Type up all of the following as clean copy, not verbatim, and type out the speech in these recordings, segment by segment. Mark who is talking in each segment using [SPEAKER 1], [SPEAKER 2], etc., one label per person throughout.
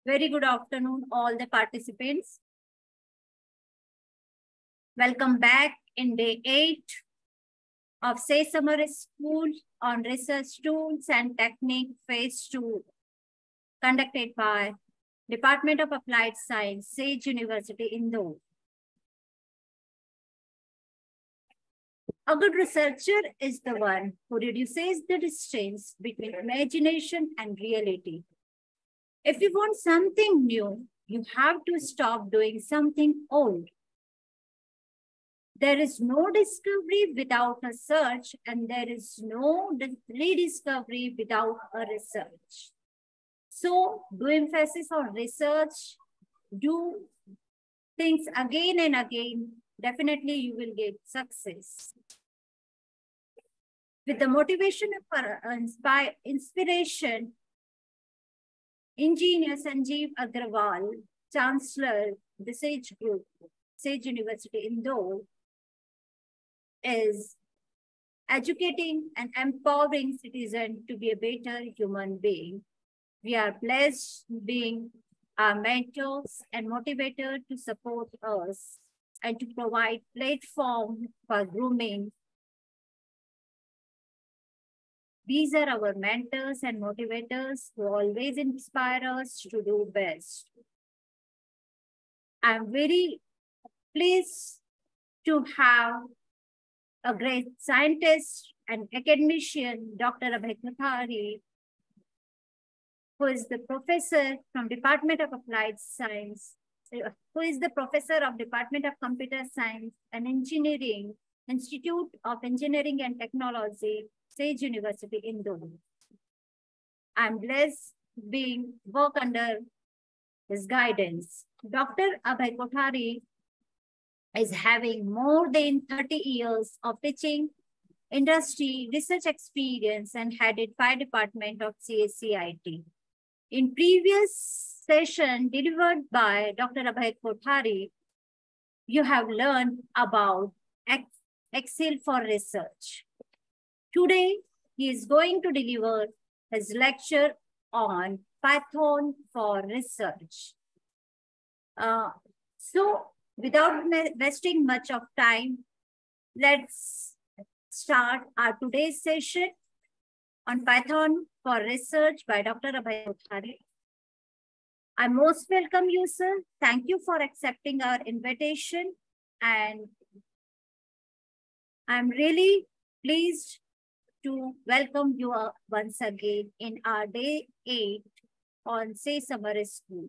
[SPEAKER 1] Very good afternoon, all the participants. Welcome back in day 8 of SAY Summer School on Research Tools and Technique Phase 2, conducted by Department of Applied Science, Sage University, Indore. A good researcher is the one who reduces the distance between imagination and reality. If you want something new, you have to stop doing something old. There is no discovery without a search, and there is no rediscovery without a research. So, do emphasis on research, do things again and again, definitely you will get success. With the motivation of inspiration, Engineer Sanjeev Agrawal, Chancellor, the Sage Group, Sage University, Indore, is educating and empowering citizens to be a better human being. We are blessed being our mentors and motivators to support us and to provide platform for grooming. These are our mentors and motivators who always inspire us to do best. I'm very pleased to have a great scientist and academician, Dr. Abhay Kothari, who is the professor from Department of Applied Science, who is the professor of Department of Computer Science and Engineering, Institute of Engineering and Technology, Sage University, Indore. I'm blessed being work under his guidance. Dr. Abhay Kothari is having more than 30 years of teaching, industry, research experience, and headed 5 departments of CSCIT. In previous session delivered by Dr. Abhay Kothari, you have learned about Excel for research. Today, he is going to deliver his lecture on Python for research. So, without wasting much of time, let's start our today's session on Python for research by Dr. Abhay Kothari. I most welcome you, sir. Thank you for accepting our invitation. And I'm really pleased to welcome you once again in our day 8 on SAY Summer School.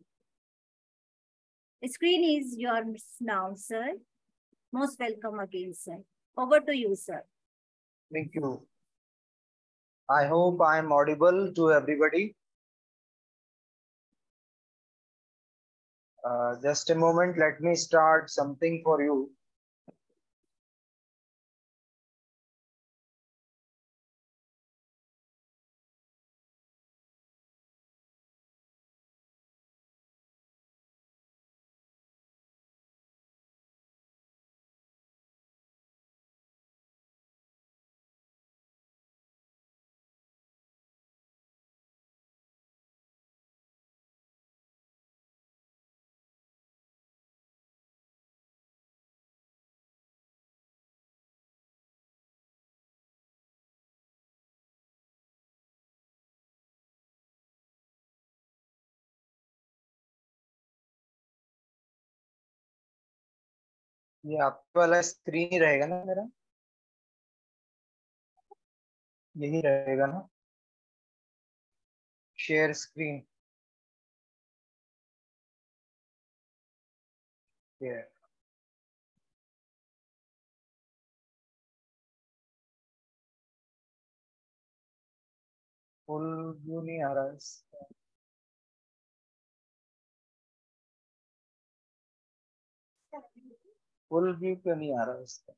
[SPEAKER 1] The screen is yours now, sir. Most welcome again, sir. Over to you, sir.
[SPEAKER 2] Thank you. I hope I am audible to everybody. Just a moment, let me start something for you. ये आपका वाला screen ही रहेगा ना मेरा, यही रहेगा ना, share screen. Full view नहीं आ रहा है. फुल व्यू क्यों नहीं आ रहा है इसका?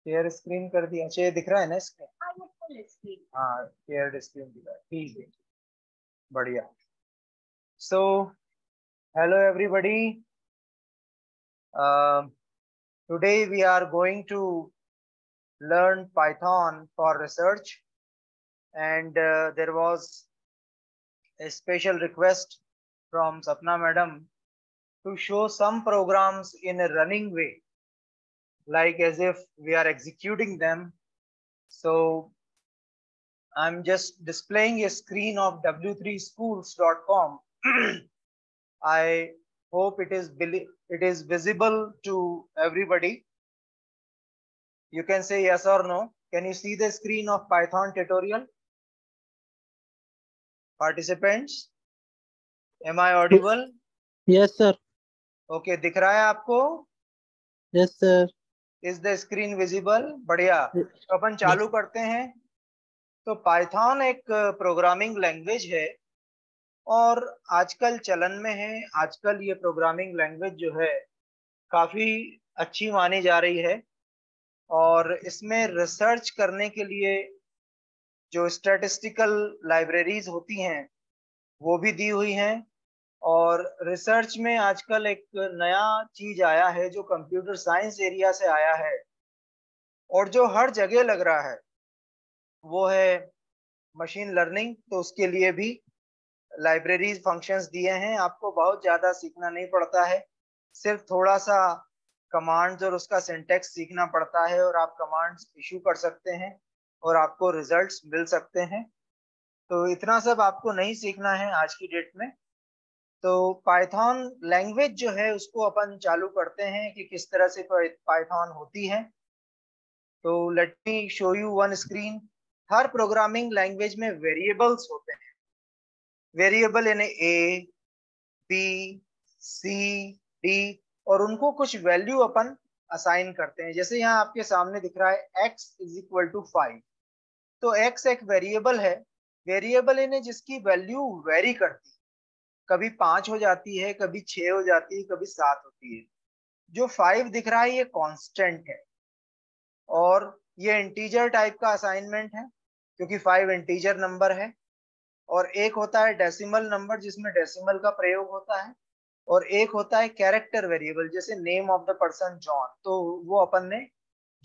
[SPEAKER 2] शेयर स्क्रीन कर दिया. शेयर दिख रहा है ना इसमें? हाँ, शेयर स्क्रीन दिख रहा है. ठीक है, बढ़िया. So hello everybody. Today we are going to learn Python for research, and there was a special request from Sapna madam to show some programs in a running way, like as if we are executing them. So I'm just displaying a screen of w3schools.com. I hope it is visible to everybody. You can say yes or no. Can you see the screen of Python tutorial? Participants, am I audible?
[SPEAKER 3] Yes sir.
[SPEAKER 2] Okay, दिख रहा है आपको?
[SPEAKER 3] Yes sir.
[SPEAKER 2] Is the screen visible? बढ़िया, तो अपन चालू करते हैं। तो पाइथन एक प्रोग्रामिंग लैंग्वेज है और आजकल चलन में है। आजकल ये प्रोग्रामिंग लैंग्वेज जो है काफी अच्छी मानी जा रही है और इसमें रिसर्च करने के लिए जो स्टैटिस्टिकल लाइब्रेरीज होती हैं वो भी दी हुई हैं। और रिसर्च में आजकल एक नया चीज आया है जो कंप्यूटर साइंस एरिया से आया है और जो हर जगह लग रहा है वो है मशीन लर्निंग। तो उसके लिए भी लाइब्रेरीज फंक्शंस दिए हैं। आपको बहुत ज्यादा सीखना नहीं पड़ता है, सिर्फ थोड़ा सा कमांड्स और उसका सिंटेक्स सीखना पड़ता है और आप कमांड्स इशू कर सकते हैं और आपको रिजल्ट्स मिल सकते हैं। तो इतना सब आपको नहीं सीखना है आज की डेट में। तो पाइथन लैंग्वेज जो है उसको अपन चालू करते हैं कि किस तरह से पाइथन होती है। तो let me show you one screen. Her programming language में वेरिएबल्स होते हैं। वेरिएबल यानी ए, बी, सी, डी, और उनको कुछ वैल्यू अपन असाइन करते हैं। जैसे यहाँ आपके सामने दिख रहा है x इज इक्वल टू 5। तो x एक वेरिएबल है। वेरिएबल यानी जिसकी वैल्यू वेरी करती है, कभी 5 हो जाती है, कभी 6 हो जाती है, कभी 7 होती है। जो 5 दिख रहा है ये कांस्टेंट है और ये इंटीजर टाइप का असाइनमेंट है क्योंकि 5 इंटीजर नंबर है। और एक होता है डेसिमल नंबर जिसमें डेसिमल का प्रयोग होता है और एक होता है कैरेक्टर वेरिएबल, जैसे name of the person John. तो वो अपन ने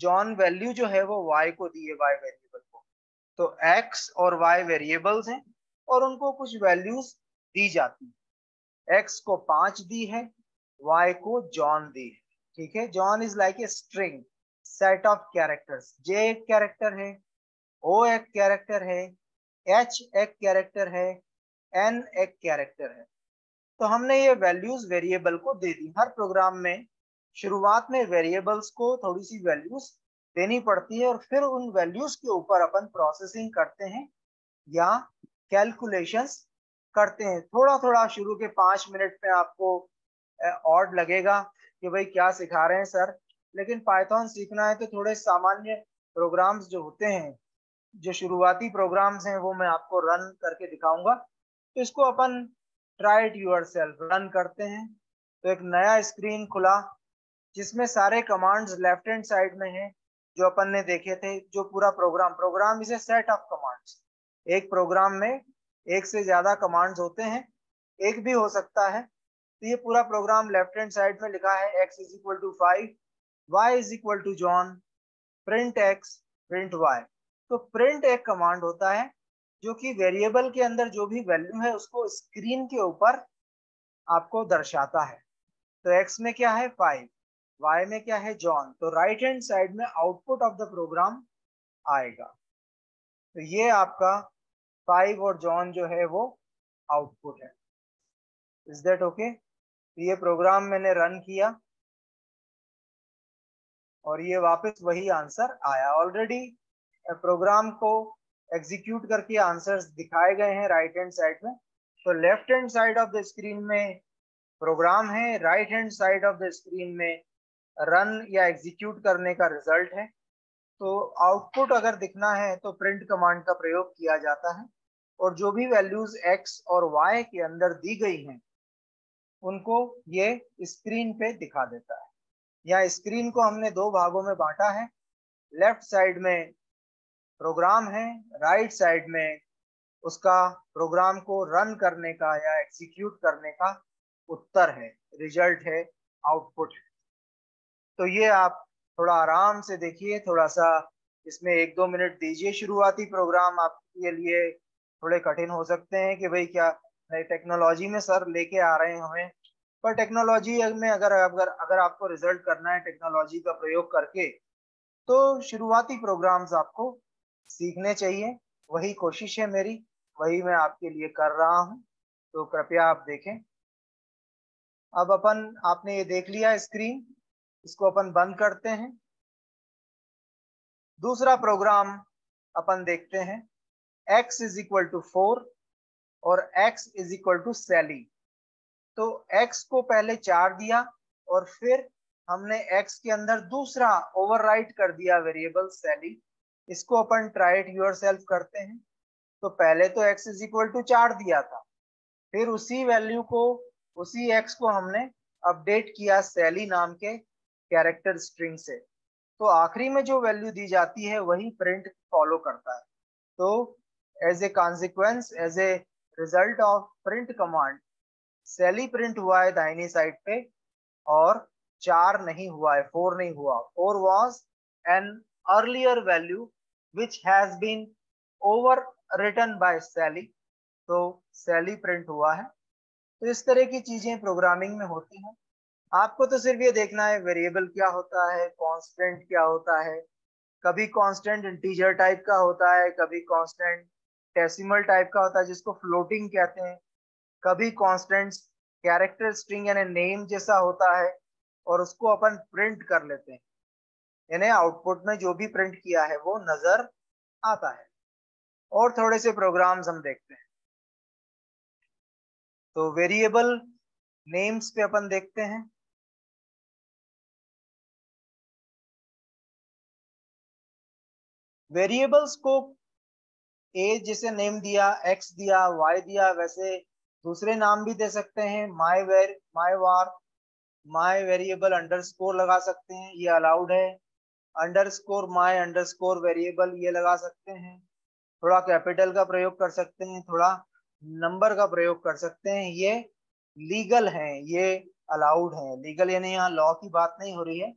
[SPEAKER 2] जॉन वैल्यू जो है वो y को दी है, y वेरिएबल को। तो x और y वेरिएबल्स हैं और उनको कुछ वैल्यूज दी जाती है। x को 5 दी है, y को जॉन दी है। ठीक है, John is like a string set of characters. j एक कैरेक्टर है, o एक कैरेक्टर है, h एक कैरेक्टर है, n एक कैरेक्टर है। तो हमने ये वैल्यूज वेरिएबल को दे दी। हर प्रोग्राम में शुरुआत में वेरिएबल्स को थोड़ी सी वैल्यूज देनी पड़ती है और फिर उन वैल्यूज के ऊपर अपन प्रोसेसिंग करते हैं या कैलकुलेशंस करते हैं। थोड़ा थोड़ा शुरू के 5 मिनट में आपको ऑड लगेगा कि भाई क्या सिखा रहे हैं सर, लेकिन पाइथन सीखना है तो थोड़े सामान्य प्रोग्राम्स जो होते हैं, जो शुरुआती प्रोग्राम्स हैं, वो मैं आपको रन करके दिखाऊंगा। तो इसको अपन ट्राई इट योरसेल्फ रन करते हैं। तो एक नया स्क्रीन खुला जिसमें सारे कमांड्स लेफ्ट हैंड साइड में हैं जो अपन ने देखे थे। जो पूरा program is a set of commands. एक प्रोग्राम में एक से ज्यादा कमांड्स होते हैं, एक भी हो सकता है। तो ये पूरा प्रोग्राम लेफ्ट हैंड साइड में लिखा है x is equal to 5, y is equal to John, print x, print y। तो प्रिंट एक कमांड होता है जो कि वेरिएबल के अंदर जो भी वैल्यू है उसको स्क्रीन के ऊपर आपको दर्शाता है। तो x में क्या है 5, y में क्या है जॉन। तो राइट हैंड साइड में आउटपुट ऑफ द प्रोग्राम आएगा। तो ये आपका 5 और जॉन जो है वो आउटपुट है। Is that okay? तो ये प्रोग्राम मैंने रन किया और ये वापस वही आंसर आया। ऑलरेडी प्रोग्राम को एग्जीक्यूट करके आंसर्स दिखाए गए हैं राइट हैंड साइड में। तो left hand side of the screen में प्रोग्राम है, right hand side of the screen में रन या एग्जीक्यूट करने का रिजल्ट है। तो आउटपुट अगर दिखना है तो प्रिंट कमांड का प्रयोग किया जाता है और जो भी वैल्यूज x और y के अंदर दी गई हैं उनको ये स्क्रीन पे दिखा देता है। या स्क्रीन को हमने दो भागों में बांटा है। लेफ्ट साइड में प्रोग्राम है, राइट साइड में उसका प्रोग्राम को रन करने का या एग्जीक्यूट करने का उत्तर है, रिजल्ट है, आउटपुट है। तो ये आप थोड़ा आराम से देखिए, थोड़ा सा इसमें 1-2 मिनट दीजिए। शुरुआती प्रोग्राम आपके लिए थोड़े कठिन हो सकते हैं कि भाई क्या नई टेक्नोलॉजी में सर लेके आ रहे हैं हमें, पर टेक्नोलॉजी में अगर आपको रिजल्ट करना है टेक्नोलॉजी का प्रयोग करके, तो शुरुआती प्रोग्राम्स आपको सीखने चाहिए। वही कोशिश है मेरी, वही मैं आपके लिए कर रहा हूं, तो कृपया आप देखें। अब आपने ये देख लिया स्क्रीन, इसको अपन बंद करते हैं। दूसरा प्रोग्राम अपन देखते हैं, x इज इक्वल टू 4 और x इज इक्वल टू सैली। तो x को पहले 4 दिया और फिर हमने x के अंदर दूसरा ओवरराइट कर दिया वेरिएबल सैली। इसको अपन ट्राई इट योरसेल्फ करते हैं। तो पहले तो x इज इक्वल टू 4 दिया था, फिर उसी वैल्यू को, उसी x को हमने अपडेट किया सैली नाम के कैरेक्टर स्ट्रिंग से। तो आखिरी में जो वैल्यू दी जाती है वही प्रिंट फॉलो करता है। तो as a consequence, as a result of print command, Sally print हुआ है दाहिनी साइड पे और 4 नहीं हुआ है, 4 नहीं हुआ। 4 was an earlier value which has been overwritten by Sally। तो सैली प्रिंट हुआ है। तो इस तरह की चीजें प्रोग्रामिंग में होती हैं। आपको तो सिर्फ ये देखना है वेरिएबल क्या होता है, कांस्टेंट क्या होता है। कभी कांस्टेंट इंटीजर टाइप का होता है, कभी कांस्टेंट डेसिमल टाइप का होता है जिसको फ्लोटिंग कहते हैं, कभी कांस्टेंट कैरेक्टर स्ट्रिंग यानी नेम जैसा होता है और उसको अपन प्रिंट कर लेते हैं, यानी आउटपुट में जो भी प्रिंट किया है वो नजर आता है। और थोड़े से प्रोग्राम्स हम देखते हैं। तो वेरिएबल नेम्स पे अपन देखते हैं। वेरिएबल्स को ए जैसे नेम दिया, एक्स दिया, वाई दिया, वैसे दूसरे नाम भी दे सकते हैं। माई वार, माई वेरिएबल अंडरस्कोर लगा सकते हैं, ये अलाउड है। अंडरस्कोर माई अंडरस्कोर वेरिएबल ये लगा सकते हैं। थोड़ा कैपिटल का प्रयोग कर सकते हैं, थोड़ा नंबर का प्रयोग कर सकते हैं। ये लीगल है, ये अलाउड है। लीगल यानी यहाँ लॉ की बात नहीं हो रही है,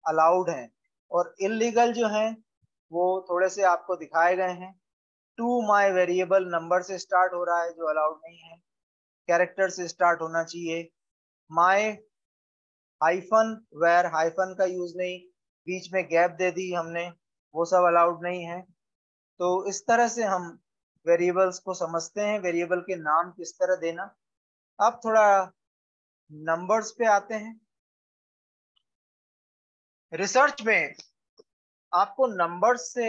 [SPEAKER 2] अलाउड है। और इलीगल जो है वो थोड़े से आपको दिखाए गए हैं। टू माई वेरिएबल नंबर से स्टार्ट हो रहा है जो अलाउड नहीं है, कैरेक्टर से स्टार्ट होना चाहिए। माई हाइफन वेर, हाइफन का यूज नहीं, बीच में गैप दे दी हमने, वो सब अलाउड नहीं है। तो इस तरह से हम वेरिएबल्स को समझते हैं, वेरिएबल के नाम किस तरह देना। अब थोड़ा नंबर्स पे आते हैं। रिसर्च में आपको नंबर्स से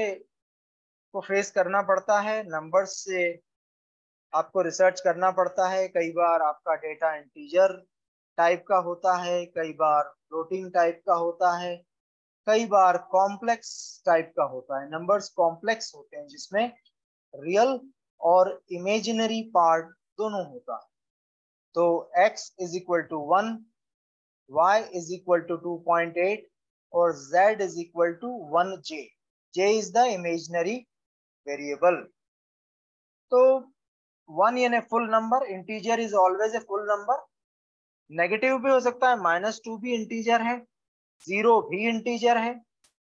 [SPEAKER 2] को फेस करना पड़ता है, नंबर्स से आपको रिसर्च करना पड़ता है। कई बार आपका डेटा इंटीजर टाइप का होता है, कई बार फ्लोटिंग टाइप का होता है, कई बार कॉम्प्लेक्स टाइप का होता है। नंबर्स कॉम्प्लेक्स होते हैं जिसमें रियल और इमेजिनरी पार्ट दोनों होता है। तो x is equal to 1, y is equal to 2.8 और z is equal to 1j। j is the imaginary variable. तो 1 यानी full number, integer is always a full number. Negative भी हो सकता है, -2 भी इंटीजर है, 0 भी इंटीजर है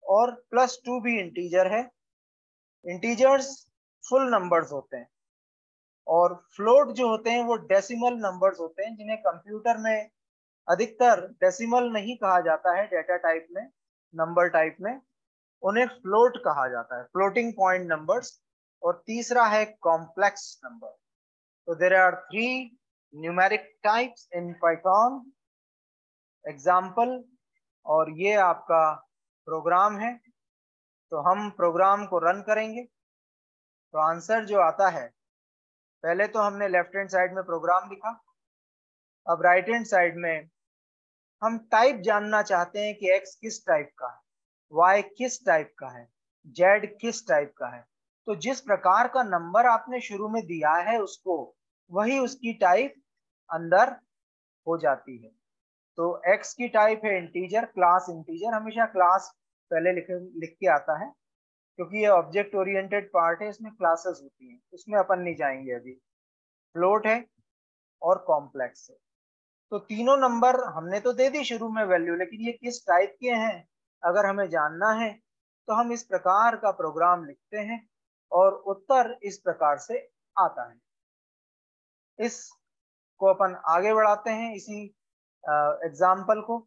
[SPEAKER 2] और +2 भी इंटीजर है। इंटीजर्स फुल नंबर्स होते हैं और फ्लोट जो होते हैं वो डेसिमल नंबर्स होते हैं, जिन्हें कंप्यूटर में अधिकतर डेसिमल नहीं कहा जाता है। डेटा टाइप में, नंबर टाइप में उन्हें फ्लोट कहा जाता है, फ्लोटिंग पॉइंट नंबर्स। और तीसरा है कॉम्प्लेक्स नंबर। तो there are 3 numeric types in Python. Example, और ये आपका प्रोग्राम है। तो हम प्रोग्राम को रन करेंगे तो आंसर जो आता है, पहले तो हमने लेफ्ट हैंड साइड में प्रोग्राम लिखा, अब राइट हैंड साइड में हम टाइप जानना चाहते हैं कि x किस टाइप का है, y किस टाइप का है, z किस टाइप का है। तो जिस प्रकार का नंबर आपने शुरू में दिया है उसको, वही उसकी टाइप अंदर हो जाती है। तो x की टाइप है इंटीजर, क्लास इंटीजर। हमेशा क्लास पहले लिख के आता है क्योंकि ये ऑब्जेक्ट ओरिएंटेड पार्ट है, इसमें क्लासेस होती हैं, उसमें अपन नहीं जाएंगे अभी। फ्लोट है और कॉम्प्लेक्स है। तो तीनों नंबर हमने तो दे दी शुरू में वैल्यू, लेकिन ये किस टाइप के हैं अगर हमें जानना है तो हम इस प्रकार का प्रोग्राम लिखते हैं और उत्तर इस प्रकार से आता है। इसको अपन आगे बढ़ाते हैं, इसी एग्जाम्पल को,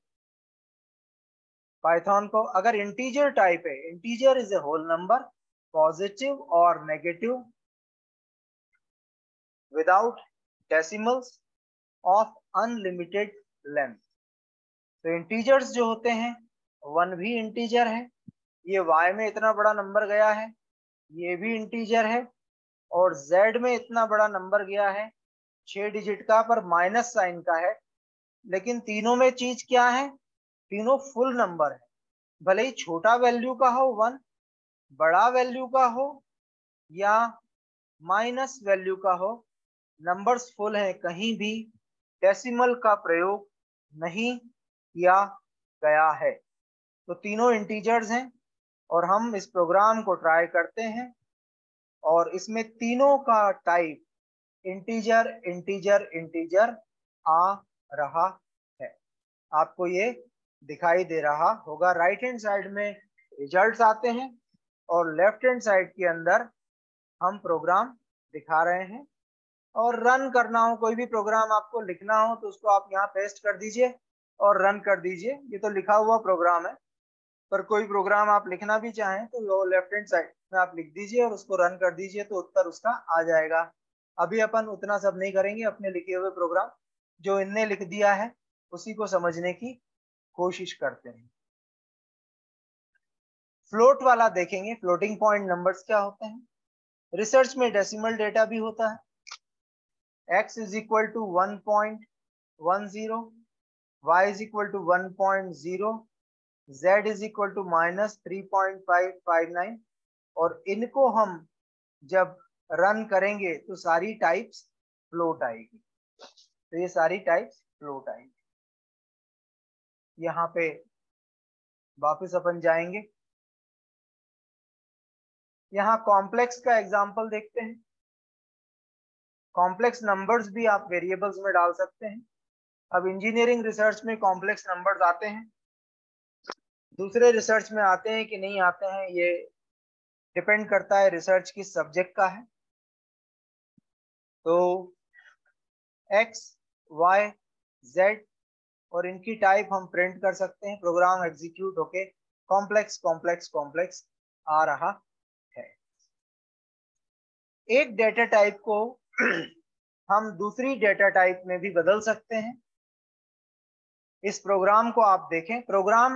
[SPEAKER 2] पाइथन को। अगर इंटीजर टाइप है, integer is a whole number, positive और negative, without decimals, of unlimited length. तो इंटीजर्स जो होते हैं, 1 भी इंटीजर है, ये y में इतना बड़ा नंबर गया है, ये भी इंटीजर है, और z में इतना बड़ा नंबर गया है 6 डिजिट का, पर माइनस साइन का है। लेकिन तीनों में चीज क्या है, तीनों फुल नंबर है। भले ही छोटा वैल्यू का हो 1, बड़ा वैल्यू का हो या माइनस वैल्यू का हो, नंबर्स फुल है, कहीं भी डेसिमल का प्रयोग नहीं किया गया है। तो तीनों इंटीजर्स हैं, और हम इस प्रोग्राम को ट्राई करते हैं, और इसमें तीनों का टाइप इंटीजर इंटीजर इंटीजर आ रहा है। आपको ये दिखाई दे रहा होगा। राइट हैंड साइड में रिजल्ट्स आते हैं, और लेफ्ट हैंड साइड के अंदर हम प्रोग्राम दिखा रहे हैं। और रन करना हो, कोई भी प्रोग्राम आपको लिखना हो, तो उसको आप यहाँ पेस्ट कर दीजिए और रन कर दीजिए। ये तो लिखा हुआ प्रोग्राम है, पर कोई प्रोग्राम आप लिखना भी चाहें तो वो लेफ्ट हैंड साइड में आप लिख दीजिए और उसको रन कर दीजिए, तो उत्तर उसका आ जाएगा। अभी अपन उतना सब नहीं करेंगे, अपने लिखे हुए प्रोग्राम जो इनने लिख दिया है उसी को समझने की कोशिश करते हैं। फ्लोट वाला देखेंगे, फ्लोटिंग पॉइंट नंबर्स क्या होते हैं। रिसर्च में डेसिमल डेटा भी होता है। x is equal to 1.10, y is equal to 1.0, z is equal to minus 3.559, और इनको हम जब रन करेंगे तो सारी टाइप्स फ्लोट आएगी। तो ये सारी टाइप्स फ्लोट आएगी। यहाँ पे वापस अपन जाएंगे, यहाँ कॉम्प्लेक्स का एग्जांपल देखते हैं। कॉम्प्लेक्स नंबर्स भी आप वेरिएबल्स में डाल सकते हैं। अब इंजीनियरिंग रिसर्च में कॉम्प्लेक्स नंबर्स आते हैं, दूसरे रिसर्च में आते हैं कि नहीं आते हैं, ये डिपेंड करता है रिसर्च किस सब्जेक्ट का है। तो x, y, z और इनकी टाइप हम प्रिंट कर सकते हैं। प्रोग्राम एग्जीक्यूट होके कॉम्प्लेक्स कॉम्प्लेक्स कॉम्प्लेक्स आ रहा है। एक डेटा टाइप को हम दूसरी डेटा टाइप में भी बदल सकते हैं। इस प्रोग्राम को आप देखें, प्रोग्राम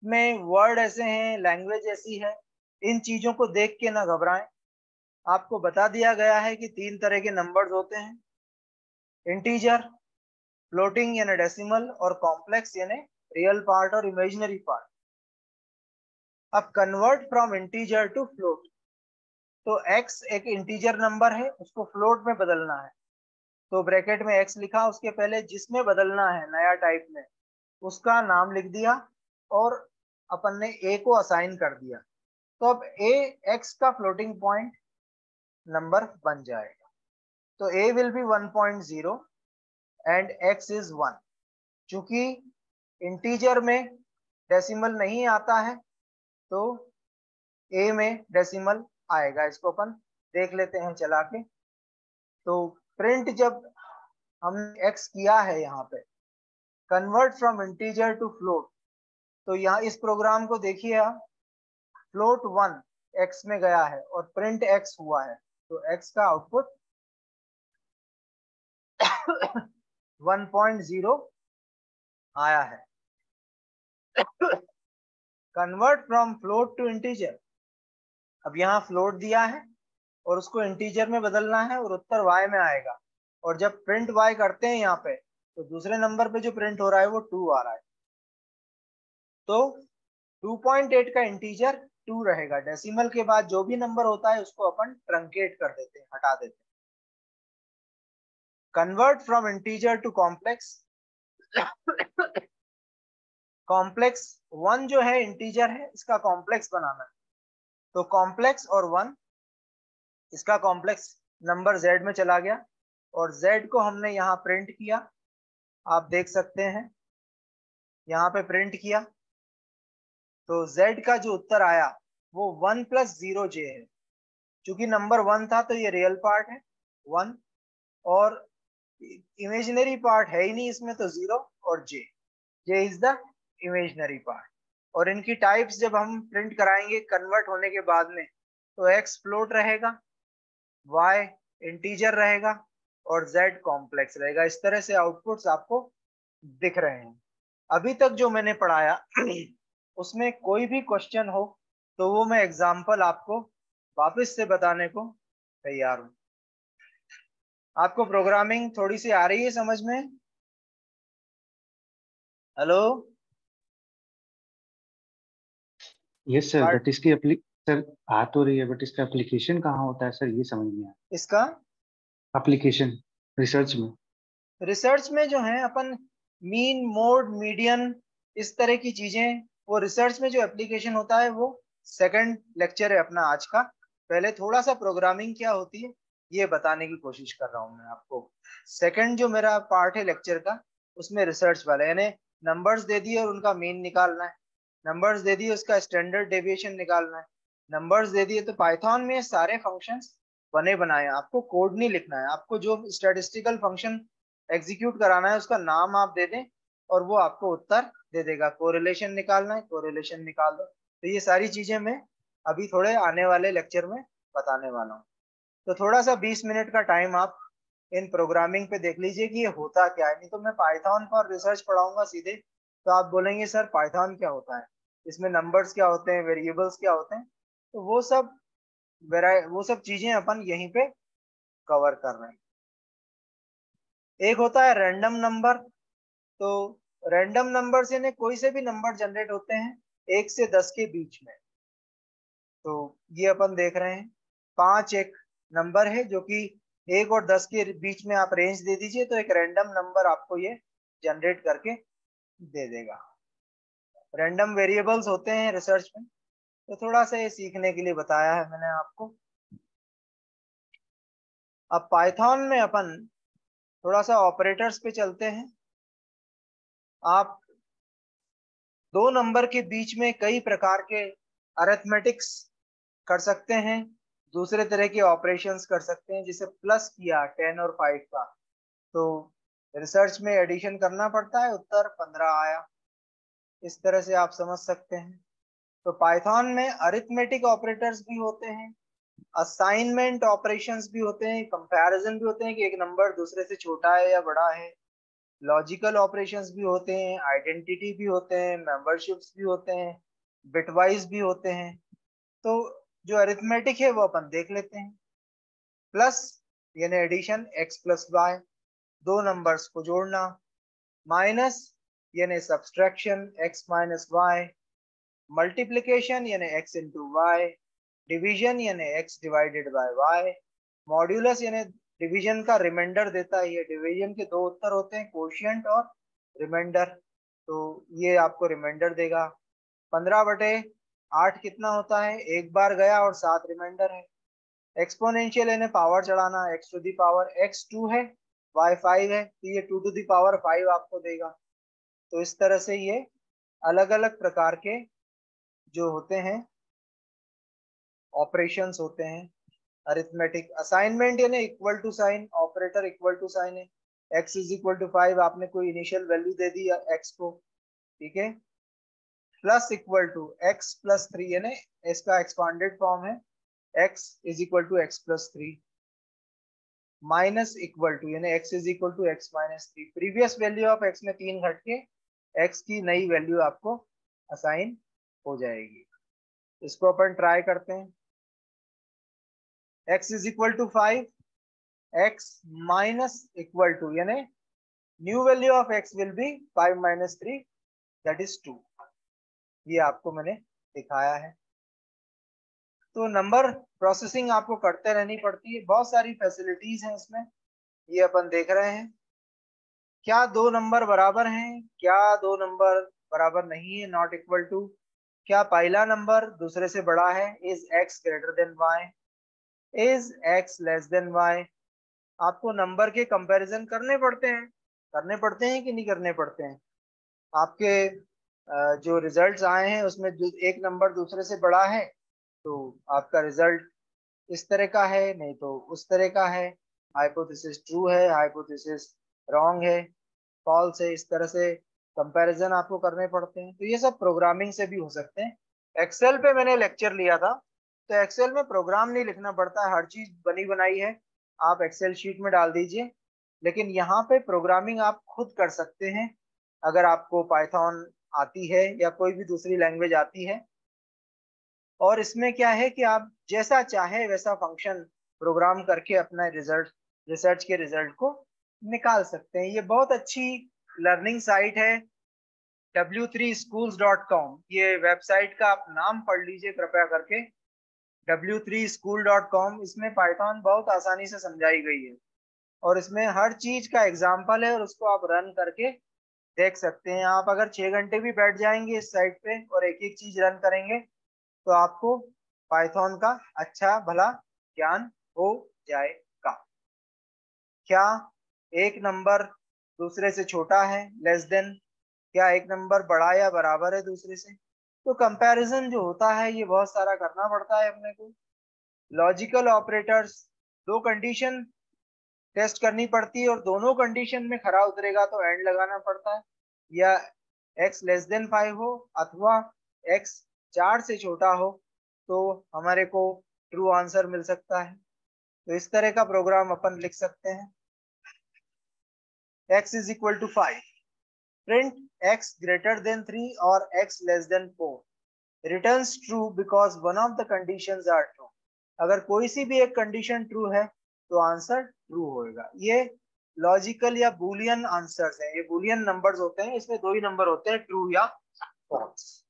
[SPEAKER 2] में वर्ड ऐसे हैं, लैंग्वेज ऐसी है, इन चीजों को देख के ना घबराएं। आपको बता दिया गया है कि 3 तरह के नंबर्स होते हैं, इंटीजर, फ्लोटिंग यानी डेसिमल, और कॉम्प्लेक्स यानी रियल पार्ट और इमेजिनरी पार्ट। अब convert from integer to float, तो x एक इंटीजर नंबर है, उसको फ्लोट में बदलना है। तो ब्रैकेट में x लिखा, उसके पहले जिसमें बदलना है नया टाइप में उसका नाम लिख दिया, और अपन ने a को असाइन कर दिया। तो अब a x का फ्लोटिंग पॉइंट नंबर बन जाएगा। तो a will be 1.0 and x is 1। चूंकि इंटीजर में डेसिमल नहीं आता है तो a में डेसिमल आएगा। इसको अपन देख लेते हैं चला के। तो प्रिंट जब हमने x किया है यहाँ पे, convert from integer to float, तो यहाँ इस प्रोग्राम को देखिए आप, फ्लोट 1 x में गया है और प्रिंट x हुआ है, तो x का आउटपुट 1.0 आया है। Convert from float to integer, अब यहाँ फ्लोट दिया है और उसको इंटीजर में बदलना है और उत्तर y में आएगा। और जब प्रिंट y करते हैं यहाँ पे, तो दूसरे नंबर पे जो प्रिंट हो रहा है वो 2 आ रहा है। तो 2.8 का इंटीजर 2 रहेगा। डेसिमल के बाद जो भी नंबर होता है उसको अपन ट्रंकेट कर देते हैं, हटा देते हैं। Convert from integer to complex, complex 1 जो है इंटीजर है, इसका कॉम्प्लेक्स बनाना है। तो कॉम्प्लेक्स और 1, इसका कॉम्प्लेक्स नंबर z में चला गया और z को हमने यहाँ प्रिंट किया, आप देख सकते हैं यहाँ पे प्रिंट किया। तो z का जो उत्तर आया वो 1 + 0j है। चूंकि नंबर 1 था तो ये रियल पार्ट है 1, और इमेजिनरी पार्ट है ही नहीं इसमें, तो 0 और जे इज द इमेजिनरी पार्ट। और इनकी टाइप्स जब हम प्रिंट कराएंगे कन्वर्ट होने के बाद में, तो x फ्लोट रहेगा, y इंटीजर रहेगा और z कॉम्प्लेक्स रहेगा। इस तरह से आउटपुट्स आपको दिख रहे हैं। अभी तक जो मैंने पढ़ाया उसमें कोई भी क्वेश्चन हो तो वो मैं एग्जांपल आपको वापस से बताने को तैयार हूं। आपको प्रोग्रामिंग थोड़ी सी आ रही है समझ में? हेलो
[SPEAKER 4] यस सर, बट इसकी सर आ तो रही है, बट इसका एप्लीकेशन कहाँ होता है सर, ये समझ नहीं आया।
[SPEAKER 2] इसका
[SPEAKER 4] एप्लीकेशन
[SPEAKER 2] रिसर्च में जो है अपन मीन मोड मीडियन इस तरह की चीजें, वो रिसर्च में जो एप्लीकेशन होता है वो सेकंड लेक्चर है अपना आज का। पहले थोड़ा सा प्रोग्रामिंग क्या होती है ये बताने की कोशिश कर रहा हूँ मैं आपको। सेकंड जो मेरा पार्ट है लेक्चर का उसमें रिसर्च वाला, यानी नंबर्स दे दिए और उनका मीन निकालना है, नंबर्स दे दिए उसका स्टैंडर्ड डेविएशन निकालना है, नंबर्स दे दिए। तो पाइथन में सारे फंक्शंस बने बनाए हैं, आपको कोड नहीं लिखना है, आपको जो स्टैटिस्टिकल फंक्शन एग्जीक्यूट कराना है उसका नाम आप दे दें और वो आपको उत्तर दे देगा। कोरिलेशन निकालना है, कोरिलेशन निकाल दो। तो ये सारी चीजें मैं अभी थोड़े आने वाले लेक्चर में बताने वाला हूँ। तो थोड़ा सा 20 मिनट का टाइम आप इन प्रोग्रामिंग पे देख लीजिए कि ये होता क्या है। नहीं तो मैं पाइथन पर रिसर्च पढ़ाऊंगा सीधे, तो आप बोलेंगे सर पाइथन क्या होता है, इसमें नंबर्स क्या होते हैं, वेरिएबल्स क्या होते हैं। तो वो सब चीजें अपन यहीं पे कवर कर रहे हैं। एक होता है रैंडम नंबर। तो रैंडम नंबर से ने कोई से भी नंबर जनरेट होते हैं 1 से 10 के बीच में। तो ये अपन देख रहे हैं 5 एक नंबर है जो कि 1 और 10 के बीच में आप रेंज दे दीजिए तो एक रैंडम नंबर आपको ये जनरेट करके दे देगा। रैंडम वेरिएबल्स होते हैं रिसर्च में, तो थोड़ा सा ये सीखने के लिए बताया है मैंने आपको। अब पाइथन में अपन थोड़ा सा ऑपरेटर्स पे चलते हैं। आप दो नंबर के बीच में कई प्रकार के अरिथमेटिक्स कर सकते हैं, दूसरे तरह के ऑपरेशंस कर सकते हैं। जैसे प्लस किया 10 और 5 का, तो रिसर्च में एडिशन करना पड़ता है, उत्तर 15 आया। इस तरह से आप समझ सकते हैं। तो पाइथन में अरिथमेटिक ऑपरेटर्स भी होते हैं, असाइनमेंट ऑपरेशंस भी होते हैं, कंपैरिजन भी होते हैं कि एक नंबर दूसरे से छोटा है या बड़ा है, लॉजिकल ऑपरेशंस भी होते हैं, आइडेंटिटी भी होते हैं, मेंबरशिप्स भी होते हैं, बिटवाइज भी होते हैं। तो जो अरिथमेटिक है वो अपन देख लेते हैं। प्लस यानी एडिशन x प्लस वाई, दो नंबर्स को जोड़ना। माइनस यानी subtraction x minus y. Multiplication यानी x इंटू वाई। डिवीजन यानी x divided by y। Modulus यानी डिवीजन का रिमाइंडर देता है। ये डिवीजन के दो उत्तर होते हैं, कोशिएंट और रिमाइंडर। तो ये आपको रिमाइंडर देगा। 15/8 कितना होता है, एक बार गया और 7 रिमाइंडर है। एक्सपोनेंशियल यानी पावर चढ़ाना, x to the power x 2 है, y 5 है, तो ये 2 टू दी पावर 5 आपको देगा। तो इस तरह से ये अलग अलग प्रकार के जो होते हैं ऑपरेशंस होते हैं अरिथमेटिक। असाइनमेंट यानी equal to sign, operator equal to sign है। x इज इक्वल टू 5, आपने कोई इनिशियल वैल्यू दे दी x को, ठीक है। Plus equal to x plus 3 यानी इसका एक्सपांडेड फॉर्म है x is equal to x plus 3। Minus equal to यानी x is equal to x minus 3। Previous value of x में 3 घट के x की नई वैल्यू आपको असाइन हो जाएगी। इसको अपन ट्राई करते हैं। x is equal to 5, x minus equal to यानी new value of x will be 5 माइनस 3 दैट इज 2। ये आपको मैंने दिखाया है। तो नंबर प्रोसेसिंग आपको करते रहनी पड़ती है, बहुत सारी फैसिलिटीज हैं इसमें, ये अपन देख रहे हैं। क्या दो नंबर बराबर हैं, क्या दो नंबर बराबर नहीं है, नॉट इक्वल टू। क्या पहला नंबर दूसरे से बड़ा है, is x greater then y, is x less then y। आपको नंबर के कंपैरिजन करने पड़ते हैं कि नहीं करने पड़ते हैं। आपके जो रिजल्ट्स आए हैं उसमें जो एक नंबर दूसरे से बड़ा है तो आपका रिजल्ट इस तरह का है, नहीं तो उस तरह का है। हाइपोथेसिस ट्रू है, हाइपोथेसिस रॉन्ग है, फॉल्स है, इस तरह से कंपैरिजन आपको करने पड़ते हैं। तो ये सब प्रोग्रामिंग से भी हो सकते हैं। एक्सेल पे मैंने लेक्चर लिया था, तो एक्सेल में प्रोग्राम नहीं लिखना पड़ता है, हर चीज बनी बनाई है, आप एक्सेल शीट में डाल दीजिए। लेकिन यहाँ पे प्रोग्रामिंग आप खुद कर सकते हैं अगर आपको पाइथन आती है या कोई भी दूसरी लैंग्वेज आती है। और इसमें क्या है कि आप जैसा चाहे वैसा फंक्शन प्रोग्राम करके अपना रिसर्च के रिजल्ट को निकाल सकते हैं। ये बहुत अच्छी लर्निंग साइट है w3schools.com। ये वेबसाइट का आप नाम पढ़ लीजिए कृपया करके, w3school.com। इसमें पाइथन बहुत आसानी से समझाई गई है और इसमें हर चीज का एग्जाम्पल है और उसको आप रन करके देख सकते हैं। आप अगर 6 घंटे भी बैठ जाएंगे इस साइट पे और एक एक चीज रन करेंगे तो आपको पाइथन का अच्छा भला ज्ञान हो जाएगा। क्या एक नंबर दूसरे से छोटा है, लेस देन, क्या एक नंबर बड़ा या बराबर है दूसरे से? तो कंपैरिजन जो होता है ये बहुत सारा करना पड़ता है अपने को। लॉजिकल ऑपरेटर्स, दो कंडीशन टेस्ट करनी पड़ती है और दोनों कंडीशन में खरा उतरेगा तो एंड लगाना पड़ता है, या x लेस देन 5 हो अथवा x 4 से छोटा हो तो हमारे को ट्रू आंसर मिल सकता है। तो इस तरह का प्रोग्राम अपन लिख सकते हैं। x is equal to 5, print x greater than 3 और x less than 4, returns true because one of the conditions are true. अगर कोई सी भी एक कंडीशन ट्रू है तो आंसर ट्रू होएगा। ये लॉजिकल या बूलियन आंसर्स हैं, ये बूलियन नंबर्स होते हैं, इसमें दो ही नंबर होते हैं, ट्रू या फॉल्स।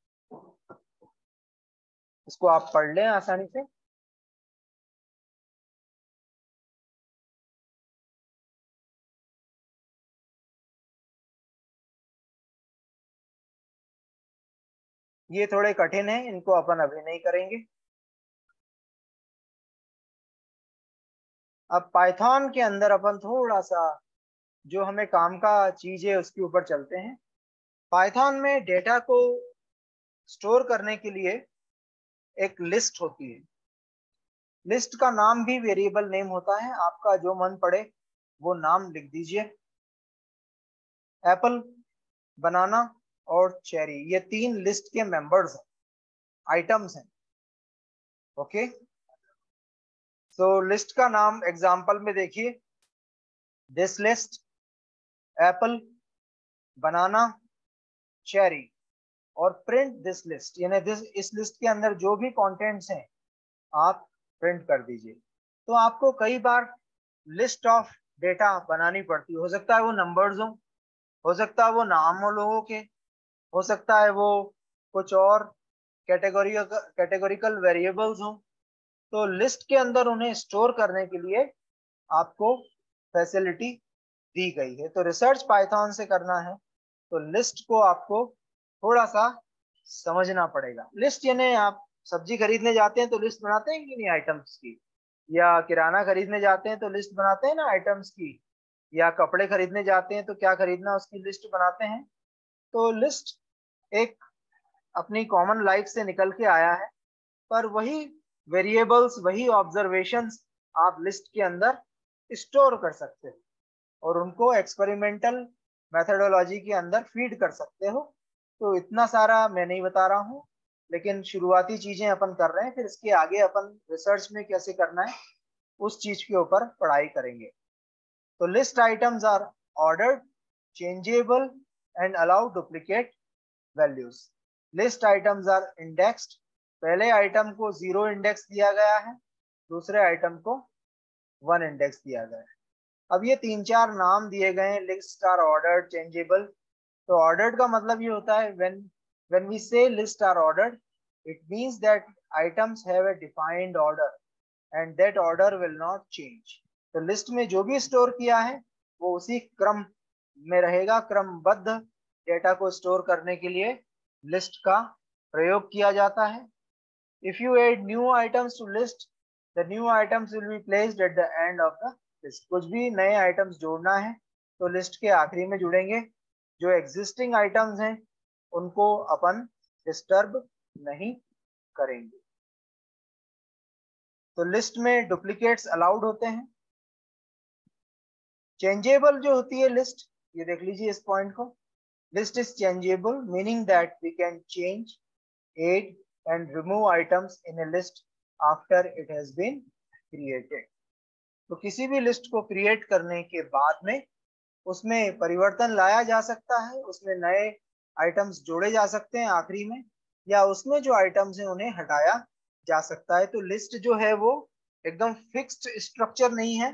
[SPEAKER 2] इसको आप पढ़ लें आसानी से। ये थोड़े कठिन है, इनको अपन अभी नहीं करेंगे। अब पाइथन के अंदर अपन थोड़ा सा जो हमें काम का चीज है उसके ऊपर चलते हैं। पाइथन में डेटा को स्टोर करने के लिए एक लिस्ट होती है। लिस्ट का नाम भी वेरिएबल नेम होता है, आपका जो मन पड़े वो नाम लिख दीजिए। एप्पल, बनाना और चेरी, ये 3 लिस्ट के मेंबर्स हैं, आइटम्स हैं। ओके, सो लिस्ट का नाम एग्जांपल में देखिए, this list, Apple, banana, cherry, और प्रिंट दिस लिस्ट, यानी इस लिस्ट के अंदर जो भी कंटेंट्स हैं आप प्रिंट कर दीजिए। तो आपको कई बार लिस्ट ऑफ डेटा बनानी पड़ती है, हो सकता है वो नंबर्स हो सकता है वो नाम हो लोगों के, हो सकता है वो कुछ और कैटेगोरिकल वेरिएबल्स हो। तो लिस्ट के अंदर उन्हें स्टोर करने के लिए आपको फैसिलिटी दी गई है। तो रिसर्च पाइथन से करना है तो लिस्ट को आपको थोड़ा सा समझना पड़ेगा। लिस्ट यानी आप सब्जी खरीदने जाते हैं तो लिस्ट बनाते हैं कि नहीं आइटम्स की, या किराना खरीदने जाते हैं तो लिस्ट बनाते हैं ना आइटम्स की, या कपड़े खरीदने जाते हैं तो क्या खरीदना उसकी लिस्ट बनाते हैं। तो लिस्ट एक अपनी कॉमन लाइफ से निकल के आया है, पर वही वेरिएबल्स, वही ऑब्जर्वेशंस आप लिस्ट के अंदर स्टोर कर सकते हो और उनको एक्सपेरिमेंटल मेथोडोलॉजी के अंदर फीड कर सकते हो। तो इतना सारा मैं नहीं बता रहा हूँ, लेकिन शुरुआती चीजें अपन कर रहे हैं, फिर इसके आगे अपन रिसर्च में कैसे करना है उस चीज के ऊपर पढ़ाई करेंगे। तो list items are ordered, changeable and allow duplicate values. List items are indexed, पहले आइटम को 0 इंडेक्स दिया गया है, दूसरे आइटम को 1 इंडेक्स दिया गया है। अब ये 3-4 नाम दिए गए हैं, लिस्ट आर ऑर्डर्ड, चेंजेबल। तो ऑर्डर्ड का मतलब ये होता है when we say list are ordered, it means that items have a defined order and that order will not change। तो लिस्ट में जो भी स्टोर किया है वो उसी क्रम में रहेगा, क्रमबद्ध डेटा को स्टोर करने के लिए लिस्ट का प्रयोग किया जाता है। If you add new items to list, the new items will be placed at the end of the list। कुछ भी नए आइटम्स जोड़ना है तो लिस्ट के आखिरी में जुड़ेंगे, जो एग्जिस्टिंग आइटम्स हैं उनको अपन डिस्टर्ब नहीं करेंगे। तो लिस्ट में डुप्लीकेट्स अलाउड होते हैं, चेंजेबल जो होती है लिस्ट, ये देख लीजिए इस पॉइंट को, list is changeable meaning that we can change, add and remove items in a list after it has been created. तो किसी भी लिस्ट को क्रिएट करने के बाद में उसमें परिवर्तन लाया जा सकता है, उसमें नए आइटम्स जोड़े जा सकते हैं आखिरी में, या उसमें जो आइटम्स हैं उन्हें हटाया जा सकता है। तो लिस्ट जो है वो एकदम फिक्स्ड स्ट्रक्चर नहीं है,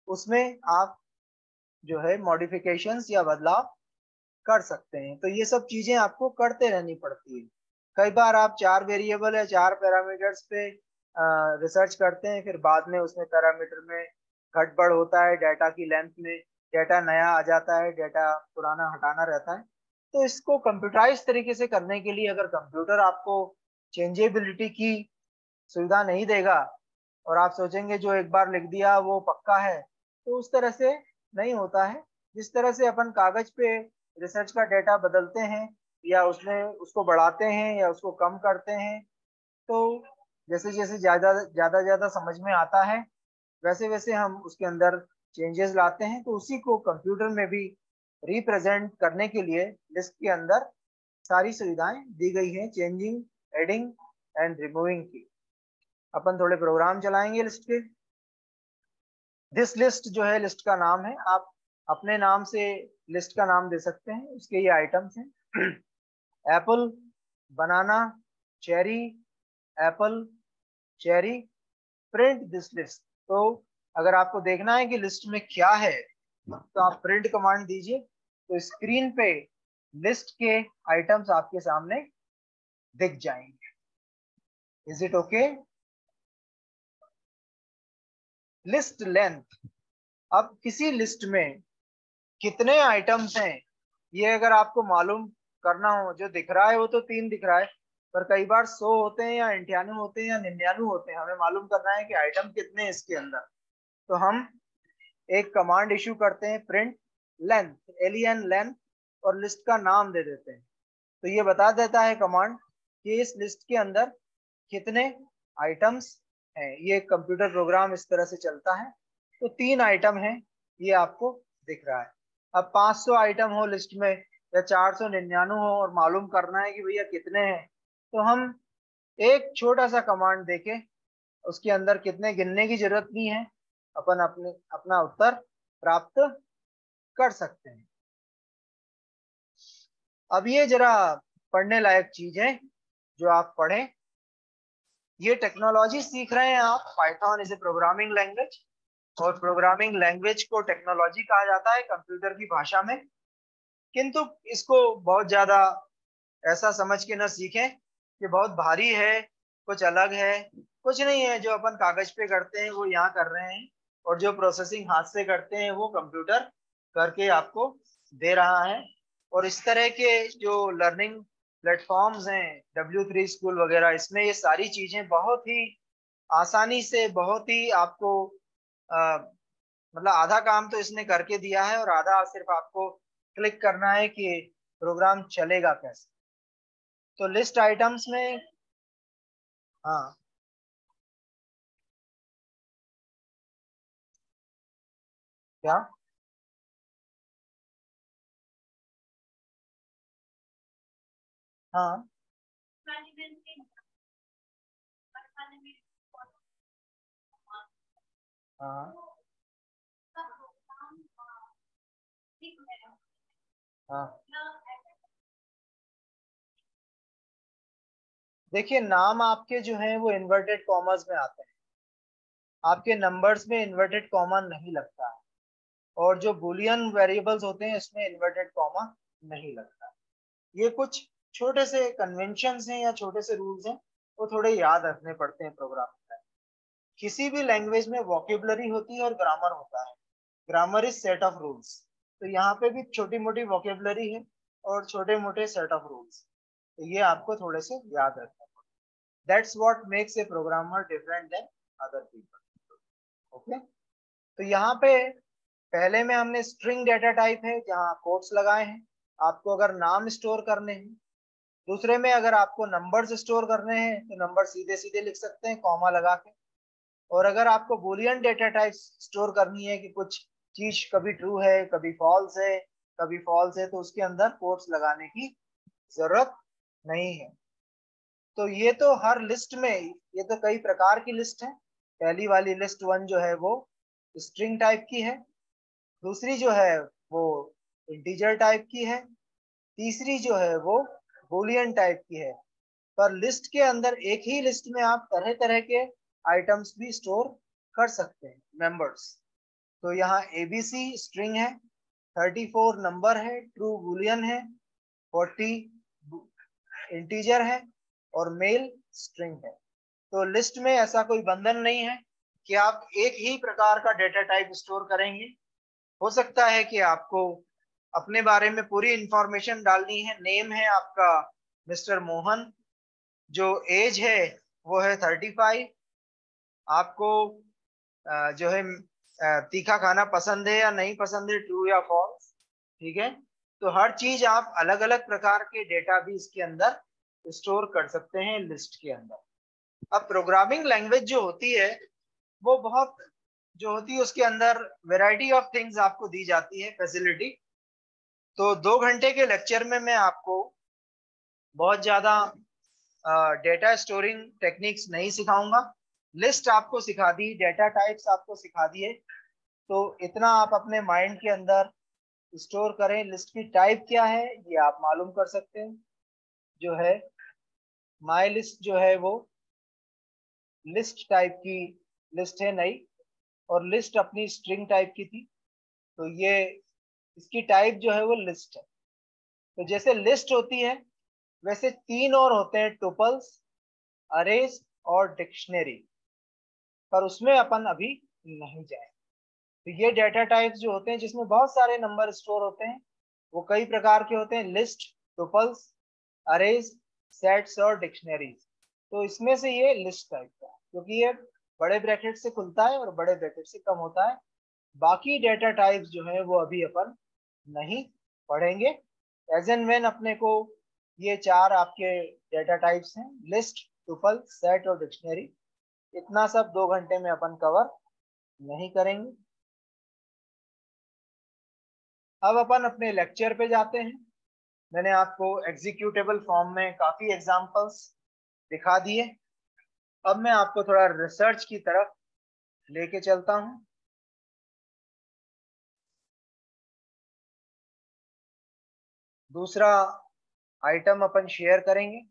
[SPEAKER 2] उसमें आप जो है मॉडिफिकेशंस या बदलाव कर सकते हैं। तो ये सब चीजें आपको करते रहनी पड़ती है। कई बार आप 4 वेरिएबल या 4 पैरामीटर्स पे रिसर्च करते हैं, फिर बाद में उसमें पैरामीटर में गड़बड़ होता है, डाटा की लेंथ में डाटा नया आ जाता है, डाटा पुराना हटाना रहता है। तो इसको कंप्यूटराइज तरीके से करने के लिए अगर कंप्यूटर आपको चेंजेबिलिटी की सुविधा नहीं देगा और आप सोचेंगे जो एक बार लिख दिया वो पक्का है, तो उस तरह से नहीं होता है। जिस तरह से अपन कागज पे रिसर्च का डेटा बदलते हैं या उसमें उसको बढ़ाते हैं या उसको कम करते हैं, तो जैसे जैसे ज्यादा समझ में आता है वैसे वैसे हम उसके अंदर चेंजेस लाते हैं। तो उसी को कंप्यूटर में भी रिप्रेजेंट करने के लिए लिस्ट के अंदर सारी सुविधाएं दी गई हैं, चेंजिंग, एडिंग एंड रिमूविंग की। अपन थोड़े प्रोग्राम चलाएंगे लिस्ट के। दिस लिस्ट जो है लिस्ट का नाम है, आप अपने नाम से लिस्ट का नाम दे सकते हैं। उसके ये आइटम्स हैं Apple, banana, cherry, Apple, cherry, print this list. तो अगर आपको देखना है कि लिस्ट में क्या है तो आप प्रिंट कमांड दीजिए, तो स्क्रीन पे लिस्ट के आइटम्स आपके सामने दिख जाएंगे। Is it okay? List length, अब किसी लिस्ट में कितने आइटम्स हैं ये अगर आपको मालूम करना हो, जो दिख रहा है वो तो 3 दिख रहा है, पर कई बार 100 होते हैं या 98 होते हैं या 99 होते हैं, हमें मालूम करना है कि आइटम कितने हैं इसके अंदर। तो हम एक कमांड इशू करते हैं प्रिंट लेंथ, LEN लेंथ, और लिस्ट का नाम दे देते हैं। तो ये बता देता है कमांड कि इस लिस्ट के अंदर कितने आइटम्स हैं। ये कंप्यूटर प्रोग्राम इस तरह से चलता है। तो 3 आइटम हैं, ये आपको दिख रहा है। अब 500 आइटम हो लिस्ट में या 499 हो और मालूम करना है कि भैया कितने हैं, तो हम एक छोटा सा कमांड देके उसके अंदर कितने गिनने की जरूरत नहीं है, अपन अपना उत्तर प्राप्त कर सकते हैं। अब ये जरा पढ़ने लायक चीज है जो आप पढ़ें। ये टेक्नोलॉजी सीख रहे हैं आप। Python is a programming language, और प्रोग्रामिंग लैंग्वेज को टेक्नोलॉजी कहा जाता है कंप्यूटर की भाषा में। किंतु इसको बहुत ज्यादा ऐसा समझ के न सीखें कि बहुत भारी है, कुछ अलग है। कुछ नहीं है, जो अपन कागज पे करते हैं वो यहाँ कर रहे हैं, और जो प्रोसेसिंग हाथ से करते हैं वो कंप्यूटर करके आपको दे रहा है। और इस तरह के जो लर्निंग प्लेटफॉर्म्स हैं, W3 स्कूल वगैरह, इसमें ये सारी चीजें बहुत ही आसानी से, बहुत ही आपको मतलब आधा काम तो इसने करके दिया है और आधा सिर्फ आपको क्लिक करना है कि प्रोग्राम चलेगा कैसे। तो लिस्ट आइटम्स में, हाँ क्या, हाँ हाँ हाँ, देखिए नाम आपके जो हैं वो इन्वर्टेड कॉमर्स में आते हैं, आपके नंबर्स में इन्वर्टेड कॉमा नहीं लगता है, और जो बुलियन वेरिएबल्स होते हैं इसमें इन्वर्टेड कॉमा नहीं लगता है। ये कुछ छोटे से कन्वेंशंस हैं या छोटे से रूल्स हैं, वो थोड़े याद रखने पड़ते हैं प्रोग्रामिंग में। किसी भी लैंग्वेज में वोकेबलरी होती है और ग्रामर होता है। Grammar is set of rules. तो यहाँ पे भी छोटी मोटी वोकेबलरी है और छोटे मोटे सेट ऑफ रूल्स, तो ये आपको थोड़े से याद रखना पड़ेगा। That's what makes a programmer different than other people. Okay, तो यहाँ पे पहले में हमने स्ट्रिंग डेटा टाइप है जहाँ कोट्स लगाए हैं, आपको अगर नाम स्टोर करने हैं। दूसरे में अगर आपको नंबर्स स्टोर करने हैं तो नंबर सीधे सीधे लिख सकते हैं कॉमा लगा के। और अगर आपको बुलियन डेटा टाइप स्टोर करनी है कि कुछ चीज कभी ट्रू है, कभी फॉल्स है, कभी फॉल्स है, तो उसके अंदर कोट्स लगाने की जरूरत नहीं है। तो ये तो हर लिस्ट में, ये तो कई प्रकार की लिस्ट है। पहली वाली लिस्ट 1 जो है वो स्ट्रिंग टाइप की है, दूसरी जो है वो इंटीजर टाइप की है, तीसरी जो है वो बूलियन टाइप की है। पर लिस्ट के अंदर, एक ही लिस्ट में आप तरह तरह के आइटम्स भी स्टोर कर सकते हैं, मेंबर्स। तो यहाँ एबीसी स्ट्रिंग है, 34 नंबर है, ट्रू बूलियन है, 40 इंटीजर है और मेल स्ट्रिंग है। तो लिस्ट में ऐसा कोई बंधन नहीं है कि आप एक ही प्रकार का डेटा टाइप स्टोर करेंगे। हो सकता है कि आपको अपने बारे में पूरी इंफॉर्मेशन डालनी है। नेम है आपका मिस्टर मोहन, जो एज है वो है 35, आपको जो है तीखा खाना पसंद है या नहीं पसंद है, ट्रू या फॉल्स, ठीक है। तो हर चीज आप अलग अलग प्रकार के डेटा भी इसके अंदर स्टोर कर सकते हैं लिस्ट के अंदर। अब प्रोग्रामिंग लैंग्वेज जो होती है वो बहुत जो होती है उसके अंदर वैरायटी ऑफ थिंग्स आपको दी जाती है, फैसिलिटी। तो 2 घंटे के लेक्चर में मैं आपको बहुत ज्यादा डेटा स्टोरिंग टेक्निक्स नहीं सिखाऊंगा। लिस्ट आपको सिखा दी, डेटा टाइप्स आपको सिखा दिए, तो इतना आप अपने माइंड के अंदर स्टोर करें। लिस्ट की टाइप क्या है ये आप मालूम कर सकते हैं। जो है माई लिस्ट जो है वो लिस्ट टाइप की लिस्ट है नई, और लिस्ट अपनी स्ट्रिंग टाइप की थी, तो ये इसकी टाइप जो है वो लिस्ट है। तो जैसे लिस्ट होती है वैसे 3 और होते हैं, टुपल्स, अरेज और डिक्शनरी, पर उसमें अपन अभी नहीं जाए। तो ये डेटा टाइप्स जो होते हैं जिसमें बहुत सारे नंबर स्टोर होते हैं, वो कई प्रकार के होते हैं, लिस्ट, टुपल्स, अरेज, सेट्स और डिक्शनरीज। तो इसमें से ये लिस्ट टाइप का है, क्योंकि ये बड़े ब्रैकेट से खुलता है और बड़े ब्रैकेट से कम होता है। बाकी डेटा टाइप्स जो है वो अभी अपन नहीं पढ़ेंगे। एज एंड व्हेन अपने को ये 4 आपके डेटा टाइप्स हैं, लिस्ट, टुपल, सेट और डिक्शनरी, इतना सब 2 घंटे में अपन कवर नहीं करेंगे। अब अपन अपने लेक्चर पे जाते हैं। मैंने आपको एग्जीक्यूटेबल फॉर्म में काफी एग्जांपल्स दिखा दिए। अब मैं आपको थोड़ा रिसर्च की तरफ लेके चलता हूं। दूसरा आइटम अपन शेयर करेंगे।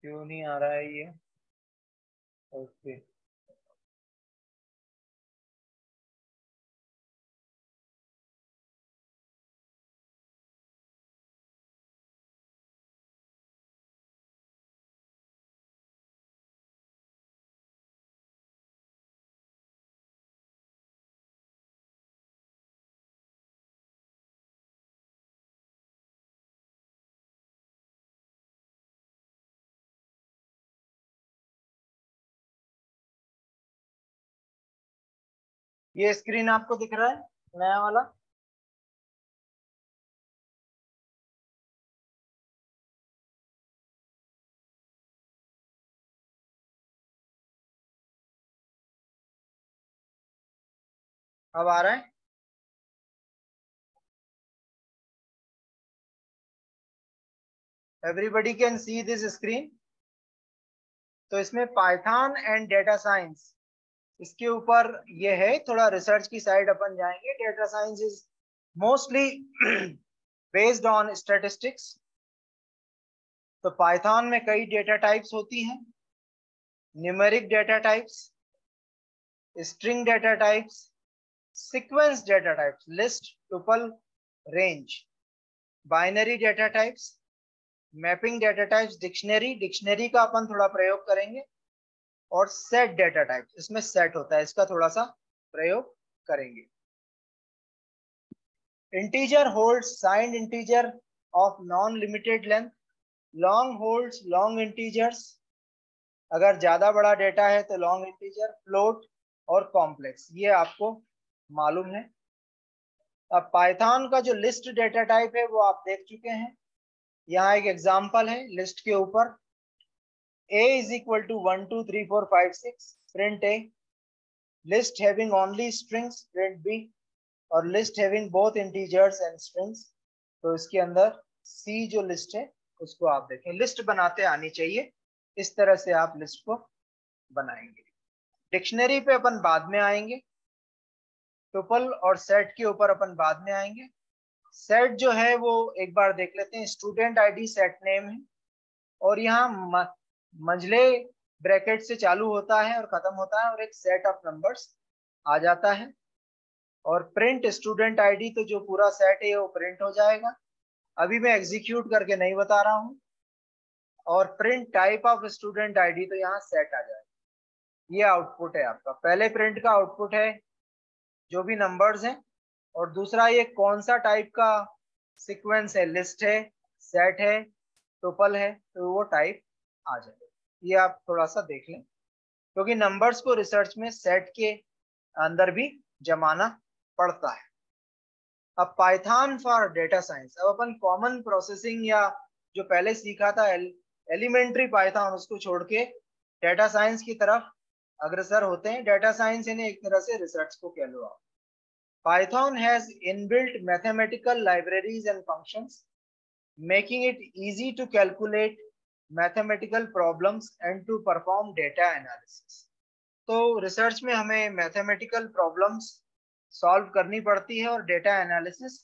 [SPEAKER 2] क्यों नहीं आ रहा है ये? ओके, ये स्क्रीन आपको दिख रहा है नया वाला? अब आ रहा है? Everybody can see this screen? तो इसमें पाइथन एंड डेटा साइंस, इसके ऊपर ये है। थोड़ा रिसर्च की साइड अपन जाएंगे। Data science is mostly based on statistics. तो पाइथन में कई डेटा टाइप्स होती हैं, numeric data types, string data types, sequence data types, list, tuple, range, binary data types, mapping data types, dictionary, dictionary का अपन थोड़ा प्रयोग करेंगे, और सेट डेटा टाइप्स, इसमें सेट होता है, इसका थोड़ा सा प्रयोग करेंगे। Integer holds signed integer of non limited length, long holds long integers, अगर ज्यादा बड़ा डेटा है तो लॉन्ग इंटीजर, फ्लोट और कॉम्प्लेक्स, ये आपको मालूम है। अब पाइथन का जो लिस्ट डेटा टाइप है वो आप देख चुके हैं। यहाँ एक एग्जांपल है लिस्ट के ऊपर, a is equal to 1 2 3 4 5 6 print a, list having only strings print b, और list having both integers and strings. तो इसके अंदर सी जो लिस्ट है उसको आप देखें, लिस्ट बनाते आनी चाहिए, इस तरह से आप लिस्ट को बनाएंगे। डिक्शनरी पे अपन बाद में आएंगे, टुपल और सेट के ऊपर अपन बाद में आएंगे। सेट जो है वो एक बार देख लेते हैं, स्टूडेंट आईडी सेट नेम है, और यहाँ मंझले ब्रैकेट से चालू होता है और खत्म होता है, और एक सेट ऑफ नंबर्स आ जाता है। और प्रिंट स्टूडेंट आईडी, तो जो पूरा सेट है वो प्रिंट हो जाएगा, अभी मैं एग्जीक्यूट करके नहीं बता रहा हूँ। और print type of student ID, तो यहाँ सेट आ जाएगा। ये आउटपुट है आपका, पहले प्रिंट का आउटपुट है जो भी नंबर्स हैं, और दूसरा ये कौन सा टाइप का सीक्वेंस है, लिस्ट है, सेट है, टुपल है, तो वो टाइप आ जाएगा। ये आप थोड़ा सा देख लें, क्योंकि नंबर्स को रिसर्च में सेट के अंदर भी जमाना पड़ता है। अब पाइथन फॉर डेटा साइंस, अब अपन कॉमन प्रोसेसिंग या जो पहले सीखा था एलिमेंट्री पाइथन, उसको छोड़ के डेटा साइंस की तरफ अग्रसर होते हैं। डेटा साइंस यानी एक तरह से रिसर्च को कह लो आप। Python has inbuilt mathematical libraries and functions, making it easy to calculate mathematical problems and to perform data analysis. तो रिसर्च में हमें मैथमेटिकल प्रॉब्लम्स सॉल्व करनी पड़ती है और डेटा एनालिसिस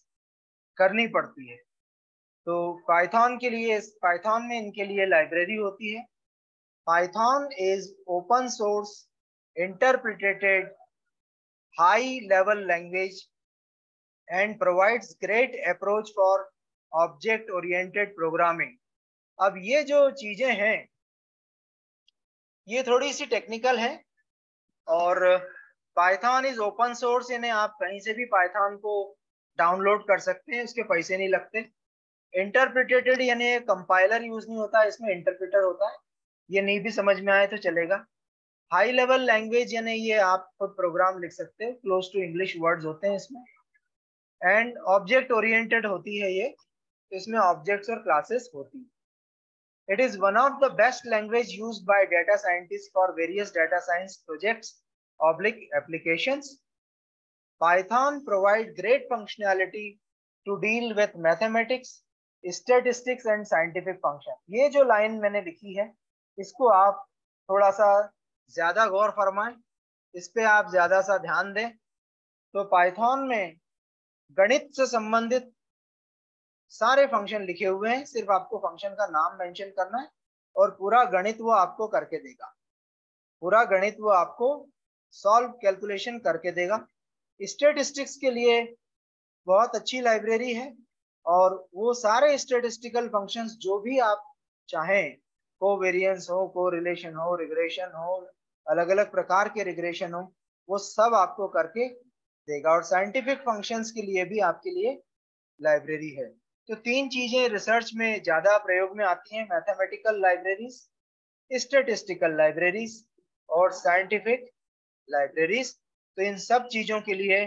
[SPEAKER 2] करनी पड़ती है। तो पाइथन के लिए, पाइथन में इनके लिए लाइब्रेरी होती है। Python is open source interpreted high level language and provides great approach for object oriented programming. अब ये जो चीजें हैं ये थोड़ी सी टेक्निकल है, और पाइथन इज ओपन सोर्स, यानी आप कहीं से भी पाइथन को डाउनलोड कर सकते हैं, उसके पैसे नहीं लगते। इंटरप्रिटेटेड यानी कंपाइलर यूज नहीं होता, इसमें इंटरप्रेटर होता है, ये नहीं भी समझ में आए तो चलेगा। हाई लेवल लैंग्वेज यानी ये आप खुद प्रोग्राम लिख सकते हो, क्लोज टू इंग्लिश वर्ड्स होते हैं इसमें। एंड ऑब्जेक्ट ओरिएंटेड होती है ये, इसमें ऑब्जेक्ट्स और क्लासेस होती है। It is one of the best language used by data scientist for various data science projects oblique applications. Python provide great functionality to deal with mathematics, statistics and scientific function. ये जो line मैंने लिखी है इसको आप थोड़ा सा ज्यादा गौर फरमाएं, इस पे आप ज्यादा सा ध्यान दें। तो पाइथन में गणित से संबंधित सारे फंक्शन लिखे हुए हैं, सिर्फ आपको फंक्शन का नाम मेंशन करना है और पूरा गणित वो आपको करके देगा, पूरा गणित वो आपको सॉल्व कैलकुलेशन करके देगा। स्टैटिस्टिक्स के लिए बहुत अच्छी लाइब्रेरी है, और वो सारे स्टैटिस्टिकल फंक्शंस जो भी आप चाहें, कोवेरिएंस हो, कोरिलेशन हो, रिग्रेशन हो, अलग अलग प्रकार के रिग्रेशन हो, वो सब आपको करके देगा। और साइंटिफिक फंक्शंस के लिए भी आपके लिए लाइब्रेरी है। तो तीन चीजें रिसर्च में ज्यादा प्रयोग में आती हैं, मैथमेटिकल लाइब्रेरीज, स्टैटिस्टिकल लाइब्रेरीज और साइंटिफिक लाइब्रेरीज। तो इन सब चीजों के लिए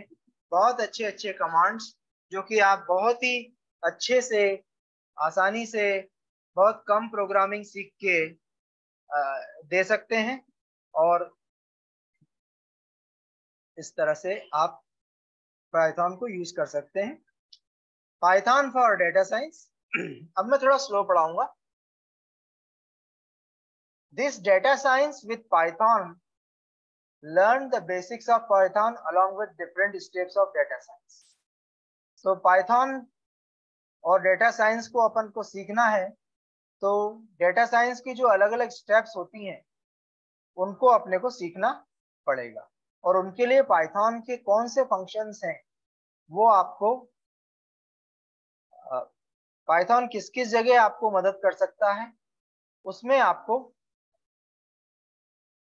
[SPEAKER 2] बहुत अच्छे अच्छे कमांड्स जो कि आप बहुत ही अच्छे से, आसानी से, बहुत कम प्रोग्रामिंग सीख के दे सकते हैं, और इस तरह से आप पाइथन को यूज कर सकते हैं। पाइथन फॉर डेटा साइंस, अब मैं थोड़ा स्लो पढ़ाऊंगा। This data science with Python learn the basics of Python along with different steps of data science. So Python और डेटा साइंस को अपन को सीखना है, तो डेटा साइंस की जो अलग अलग स्टेप्स होती हैं उनको अपने को सीखना पड़ेगा, और उनके लिए पाइथन के कौन से फंक्शंस हैं वो आपको, पाइथन किस किस जगह आपको मदद कर सकता है उसमें आपको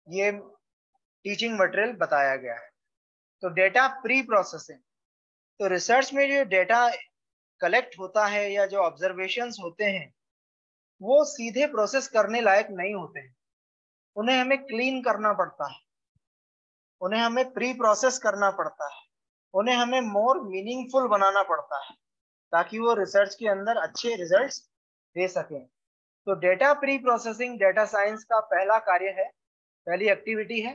[SPEAKER 2] ये टीचिंग मटेरियल बताया गया है। तो डेटा प्री प्रोसेसिंग, तो रिसर्च में जो डेटा कलेक्ट होता है या जो ऑब्जर्वेशंस होते हैं वो सीधे प्रोसेस करने लायक नहीं होते हैं, उन्हें हमें क्लीन करना पड़ता है, उन्हें हमें प्री प्रोसेस करना पड़ता है। उन्हें हमें मोर मीनिंगफुल बनाना पड़ता है ताकि वो रिसर्च के अंदर अच्छे रिजल्ट्स दे सकें। तो data pre processing data science का पहला कार्य है, पहली एक्टिविटी है,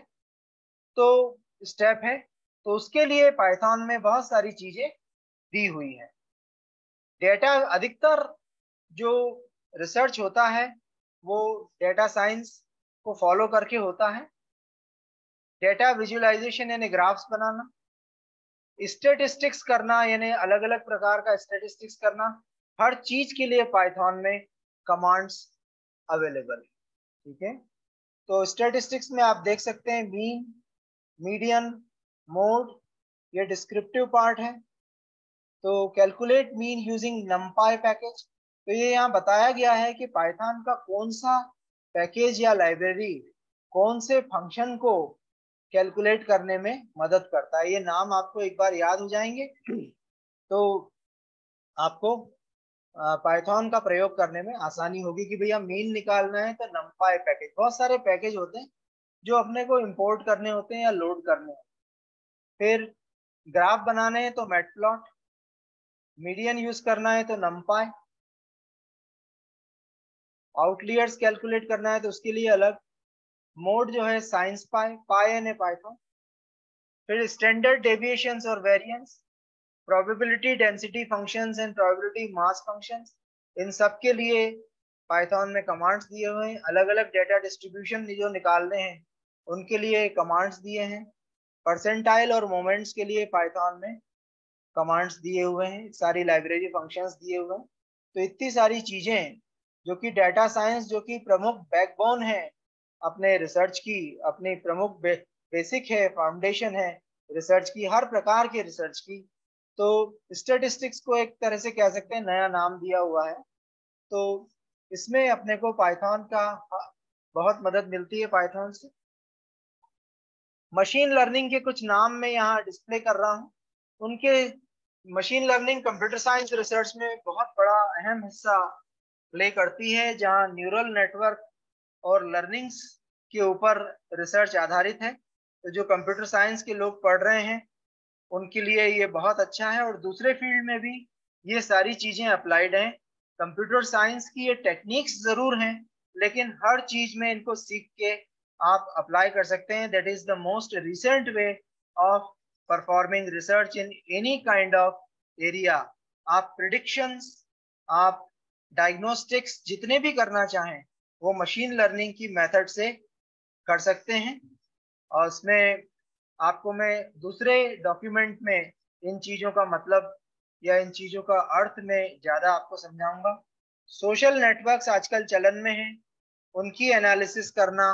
[SPEAKER 2] तो स्टेप है। तो उसके लिए पाइथन में बहुत सारी चीजें दी हुई है। डेटा अधिकतर जो रिसर्च होता है वो डेटा साइंस को फॉलो करके होता है। डेटा विजुअलाइजेशन यानी ग्राफ्स बनाना, स्टेटिस्टिक्स करना यानी अलग अलग प्रकार का स्टेटिस्टिक्स करना, हर चीज के लिए पाइथन में कमांड्स अवेलेबल है। ठीक है, तो स्टेटिस्टिक्स में आप देख सकते हैं मीन, मीडियन, मोड, ये डिस्क्रिप्टिव पार्ट है। तो calculate mean using numpy package, तो ये यहाँ बताया गया है कि पाइथन का कौन सा पैकेज या लाइब्रेरी कौन से फंक्शन को कैलकुलेट करने में मदद करता है। ये नाम आपको एक बार याद हो जाएंगे तो आपको पाइथन का प्रयोग करने में आसानी होगी कि भैया मीन निकालना है तो numpy पैकेज। बहुत सारे पैकेज होते हैं जो अपने को इंपोर्ट करने होते हैं या लोड करने होते हैं। फिर ग्राफ बनाने हैं तो मैटप्लॉट, मीडियन यूज करना है तो numpy, आउटलियर्स कैलकुलेट करना है तो उसके लिए अलग, मोड जो है साइंस पाई, पाई पाइथन। फिर स्टैंडर्ड डेविएशंस और variance, probability density functions and probability mass functions, इन सब के लिए पाइथन में कमांड्स दिए हुए हैं। अलग अलग डेटा डिस्ट्रीब्यूशन जो निकालने हैं उनके लिए कमांड्स दिए हैं। परसेंटाइल और मोमेंट्स के लिए पाइथन में कमांड्स दिए हुए हैं, सारी लाइब्रेरी फंक्शंस दिए हुए हैं। तो इतनी सारी चीजें जो कि डेटा साइंस जो कि प्रमुख बैकबोन है अपने रिसर्च की, अपनी प्रमुख बेसिक है, फाउंडेशन है रिसर्च की, हर प्रकार के रिसर्च की। तो स्टैटिस्टिक्स को एक तरह से कह सकते हैं नया नाम दिया हुआ है। तो इसमें अपने को पाइथन का बहुत मदद मिलती है पाइथन से। मशीन लर्निंग के कुछ नाम मैं यहाँ डिस्प्ले कर रहा हूँ। उनके machine learning computer science research में बहुत बड़ा अहम हिस्सा प्ले करती है, जहाँ न्यूरल नेटवर्क और लर्निंग्स के ऊपर रिसर्च आधारित है। तो जो कंप्यूटर साइंस के लोग पढ़ रहे हैं उनके लिए ये बहुत अच्छा है, और दूसरे फील्ड में भी ये सारी चीजें अप्लाइड हैं। कंप्यूटर साइंस की ये टेक्निक्स जरूर हैं लेकिन हर चीज में इनको सीख के आप अप्लाई कर सकते हैं। That is the most recent way of performing research in any kind of area. आप प्रिडिक्शंस, आप डायग्नोस्टिक्स जितने भी करना चाहें वो मशीन लर्निंग की मेथड से कर सकते हैं। और इसमें आपको मैं दूसरे डॉक्यूमेंट में इन चीजों का मतलब या इन चीजों का अर्थ में ज्यादा आपको समझाऊंगा। सोशल नेटवर्क्स आजकल चलन में हैं, उनकी एनालिसिस करना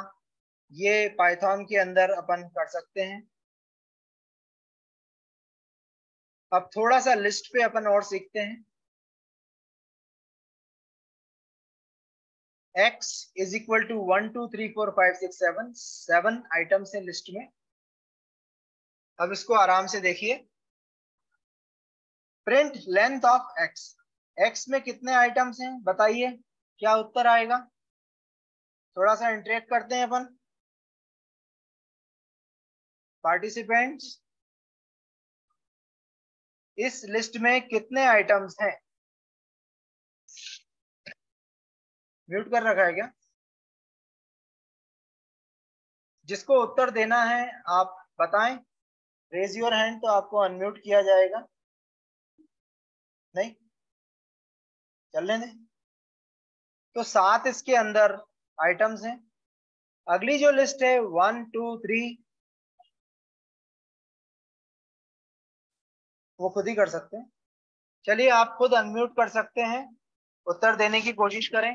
[SPEAKER 2] ये पाइथन के अंदर अपन कर सकते हैं। अब थोड़ा सा लिस्ट पे अपन और सीखते हैं। x is equal to 1 2 3 4 5 6 7, 7 items है लिस्ट में। अब इसको आराम से देखिए। Print length of x, x में कितने आइटम्स हैं बताइए, क्या उत्तर आएगा? थोड़ा सा इंटरेक्ट करते हैं अपन पार्टिसिपेंट्स। इस लिस्ट में कितने आइटम्स हैं? म्यूट कर रखा है क्या? जिसको उत्तर देना है आप बताएं, रेज योर हैंड, तो आपको अनम्यूट किया जाएगा। नहीं, चलने दें। तो 7 इसके अंदर आइटम्स हैं। अगली जो लिस्ट है 1 2 3, वो खुद ही कर सकते हैं। चलिए आप खुद अनम्यूट कर सकते हैं, उत्तर देने की कोशिश करें।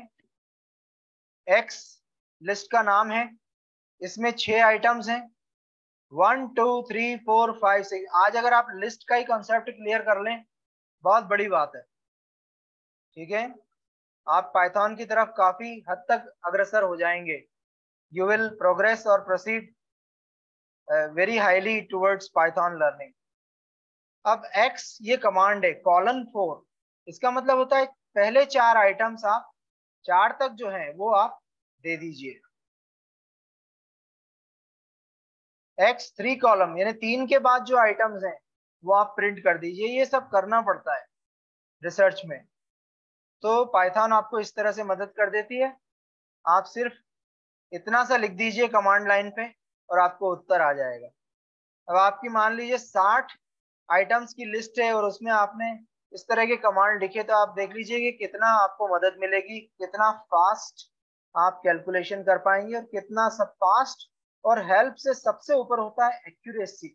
[SPEAKER 2] एक्स लिस्ट का नाम है, इसमें 6 आइटम्स हैं, 1 2 3 4 5 6। आज अगर आप लिस्ट का ही कॉन्सेप्ट क्लियर कर लें बहुत बड़ी बात है। ठीक है, आप पाइथन की तरफ काफी हद तक अग्रसर हो जाएंगे। यू विल प्रोग्रेस और proceed very highly towards Python learning. अब x ये कमांड है कॉलन 4, इसका मतलब होता है पहले 4 आइटम्स आप 4 तक जो है वो आप दे दीजिए। x 3 कॉलम यानी 3 के बाद जो आइटम्स हैं वो आप प्रिंट कर दीजिए। ये सब करना पड़ता है रिसर्च में, तो पाइथन आपको इस तरह से मदद कर देती है। आप सिर्फ इतना सा लिख दीजिए कमांड लाइन पे और आपको उत्तर आ जाएगा। अब आपकी मान लीजिए 60 आइटम्स की लिस्ट है और उसमें आपने इस तरह के कमांड लिखे, तो आप देख लीजिए कि कितना आपको मदद मिलेगी, कितना फास्ट आप कैलकुलेशन कर पाएंगे और कितना सब फास्ट। और हेल्प से सबसे ऊपर होता है एक्यूरेसी।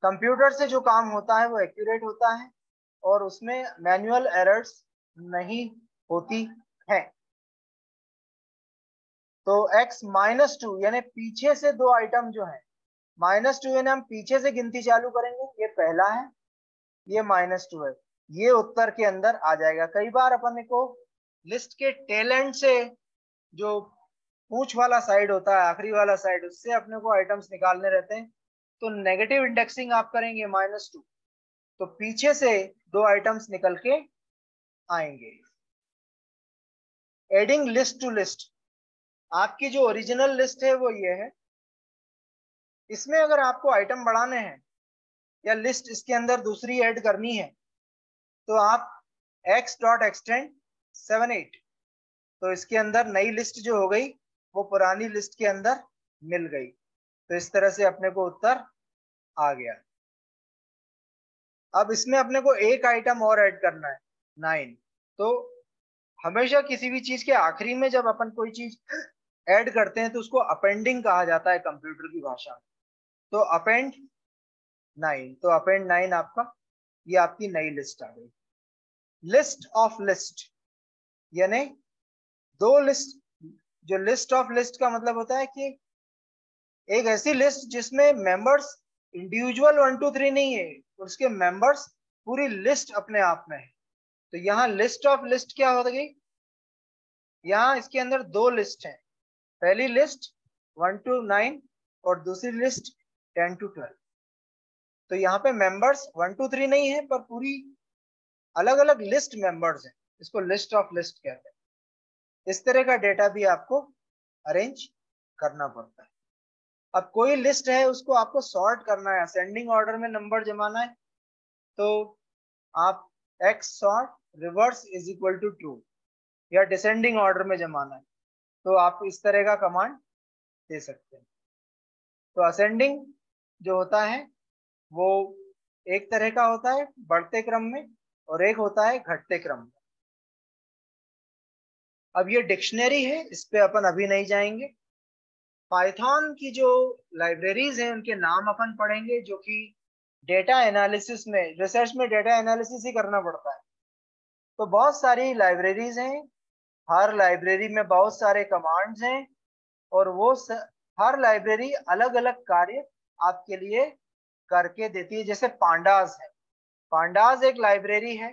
[SPEAKER 2] कंप्यूटर से जो काम होता है वो एक्यूरेट होता है और उसमें मैनुअल एरर्स नहीं होती है। तो x-2 यानी पीछे से दो आइटम जो है, -2 यानी हम पीछे से गिनती चालू करेंगे, ये पहला है, ये -2 है, ये उत्तर के अंदर आ जाएगा। कई बार अपन को लिस्ट के टेल एंड से, जो पूंछ वाला साइड होता है, आखिरी वाला साइड, उससे अपने को आइटम्स निकालने रहते हैं। तो नेगेटिव इंडेक्सिंग आप करेंगे -2, तो पीछे से दो आइटम्स निकल के आएंगे। एडिंग लिस्ट टू लिस्ट, आपकी जो ओरिजिनल लिस्ट है वो ये है। इसमें अगर आपको आइटम बढ़ाने हैं या लिस्ट इसके अंदर दूसरी ऐड करनी है, तो आप x.extend 78, तो इसके अंदर नई लिस्ट जो हो गई वो पुरानी लिस्ट के अंदर मिल गई। तो इस तरह से अपने को उत्तर आ गया। अब इसमें अपने को एक आइटम और ऐड करना है 9। तो हमेशा किसी भी चीज के आखिरी में जब अपन कोई चीज ऐड करते हैं तो उसको अपेंडिंग कहा जाता है कंप्यूटर की भाषा में। तो अपेंड 9, तो अपेंड 9 आपका, ये आपकी नई लिस्ट आ गई। लिस्ट ऑफ लिस्ट यानी दो लिस्ट, जो लिस्ट ऑफ लिस्ट का मतलब होता है कि एक ऐसी लिस्ट जिसमें मेंबर्स इंडिविजुअल 1 2 3 नहीं है, उसके मेंबर्स पूरी लिस्ट अपने आप में है। तो यहाँ लिस्ट ऑफ लिस्ट क्या हो गई, यहाँ इसके अंदर दो लिस्ट हैं, पहली लिस्ट 1 to 9 और दूसरी लिस्ट 10 to 12। तो यहाँ पे मेंबर्स 1 2 3 नहीं है, पर पूरी अलग अलग लिस्ट मेंबर्स हैं, इसको लिस्ट ऑफ लिस्ट कहते हैं। इस तरह का डेटा भी आपको अरेंज करना पड़ता है। अब कोई लिस्ट है, उसको आपको सॉर्ट करना है, असेंडिंग ऑर्डर में नंबर जमाना है, तो आप x sort reverse is equal to true, या डिसेंडिंग ऑर्डर में जमाना है तो आप इस तरह का कमांड दे सकते हैं। तो असेंडिंग जो होता है वो एक तरह का होता है बढ़ते क्रम में, और एक होता है घटते क्रम में। अब ये डिक्शनरी है, इस पे अपन अभी नहीं जाएंगे। पाइथन की जो लाइब्रेरीज हैं उनके नाम अपन पढ़ेंगे, जो कि डेटा एनालिसिस में, रिसर्च में डेटा एनालिसिस ही करना पड़ता है। तो बहुत सारी लाइब्रेरीज हैं, हर लाइब्रेरी में बहुत सारे कमांड्स हैं, और वो हर लाइब्रेरी अलग अलग कार्य आपके लिए करके देती है। जैसे पांडास है, पांडास एक लाइब्रेरी है,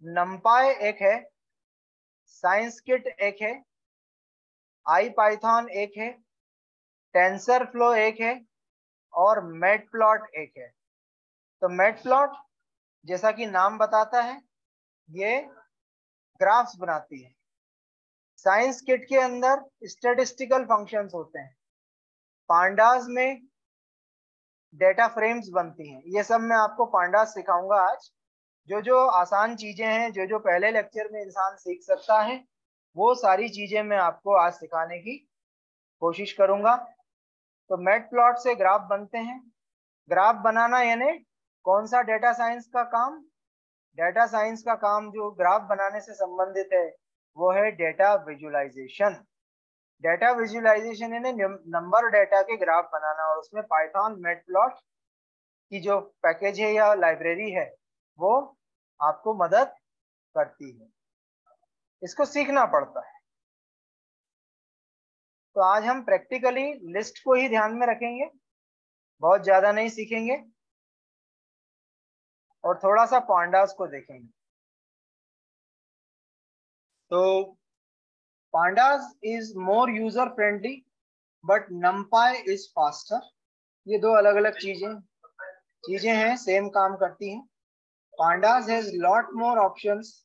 [SPEAKER 2] नमपाई एक है, साइंसकिट एक है, आईपाइथन एक है, टेंसरफ्लो एक है, और मैटप्लॉट एक है। तो मैटप्लॉट जैसा कि नाम बताता है, ये ग्राफ्स बनाती है। साइंस किट के अंदर स्टैटिस्टिकल फंक्शंस होते हैं, पांडास में डेटा फ्रेम्स बनती हैं। ये सब मैं आपको पांडास सिखाऊंगा आज। जो जो आसान चीजें हैं, जो जो पहले लेक्चर में इंसान सीख सकता है, वो सारी चीजें मैं आपको आज सिखाने की कोशिश करूंगा। तो मैटप्लॉट से ग्राफ बनते हैं। ग्राफ बनाना यानी कौन सा डेटा साइंस का काम, डेटा साइंस का काम जो ग्राफ बनाने से संबंधित है वो है डेटा विजुअलाइजेशन। डेटा विजुअलाइजेशन यानी नंबर डेटा के ग्राफ बनाना, और उसमें पाइथन मैटप्लॉट की जो पैकेज है या लाइब्रेरी है वो आपको मदद करती है। इसको सीखना पड़ता है। तो आज हम प्रैक्टिकली लिस्ट को ही ध्यान में रखेंगे, बहुत ज्यादा नहीं सीखेंगे, और थोड़ा सा पांडास को देखेंगे। तो pandas is more user friendly but numpy is faster. ये दो अलग अलग चीजें हैं, सेम काम करती हैं। Pandas has lot more options.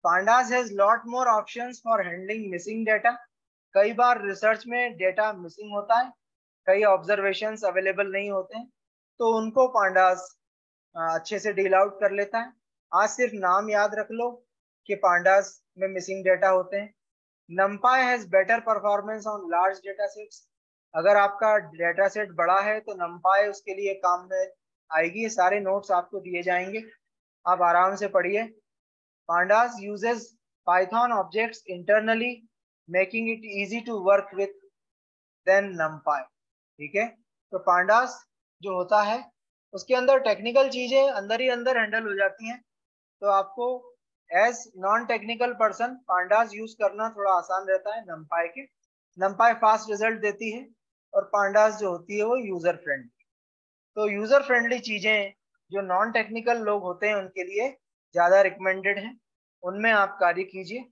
[SPEAKER 2] Pandas has lot more options for handling missing data. कई बार रिसर्च में डेटा मिसिंग होता है, कई ऑब्जर्वेशंस अवेलेबल नहीं होते हैं, तो उनको पांडास अच्छे से डील आउट कर लेता है। आज सिर्फ नाम याद रख लो कि पांडास में मिसिंग डेटा होते हैं। NumPy has better performance on large data sets. अगर आपका डेटा सेट बड़ा है तो NumPy उसके लिए काम में आएगी। सारे नोट्स आपको दिए जाएंगे, आप आराम से पढ़िए। Pandas uses Python objects internally, making it easy to work with than NumPy। ठीक है, तो Pandas जो होता है उसके अंदर टेक्निकल चीजें अंदर ही अंदर हैंडल हो जाती हैं, तो आपको as non technical person Pandas use करना थोड़ा आसान रहता है NumPy के। NumPy फास्ट रिजल्ट देती है और Pandas जो होती है वो यूजर फ्रेंडली। तो यूजर फ्रेंडली चीजें जो नॉन टेक्निकल लोग होते हैं उनके लिए ज्यादा रिकमेंडेड है, उनमें आप कार्य कीजिए।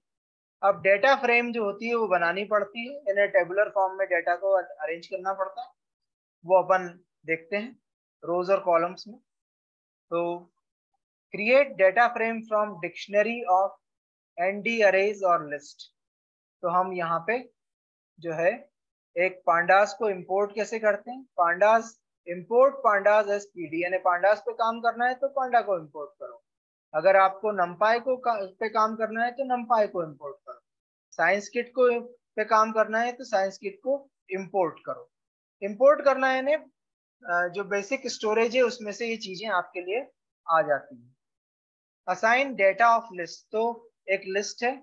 [SPEAKER 2] अब डेटा फ्रेम जो होती है वो बनानी पड़ती है, इन्हें टेबुलर फॉर्म में डेटा को अरेंज करना पड़ता है, वो अपन देखते हैं रोज और कॉलम्स में। तो create data frame from dictionary of ND arrays और लिस्ट। तो हम यहाँ पे जो है एक पांडास को इंपोर्ट कैसे करते हैं, pandas import pandas as PD, यानी पांडास पे काम करना है तो पांडा को इंपोर्ट करो। अगर आपको NumPy को पे काम करना है तो NumPy को इंपोर्ट करो। साइंस किट को पे काम करना है तो साइंस किट को इंपोर्ट करो। इंपोर्ट करना है यानी जो बेसिक स्टोरेज है उसमें से ये चीजें आपके लिए आ जाती हैं। असाइन डेटा ऑफ लिस्ट, तो एक लिस्ट है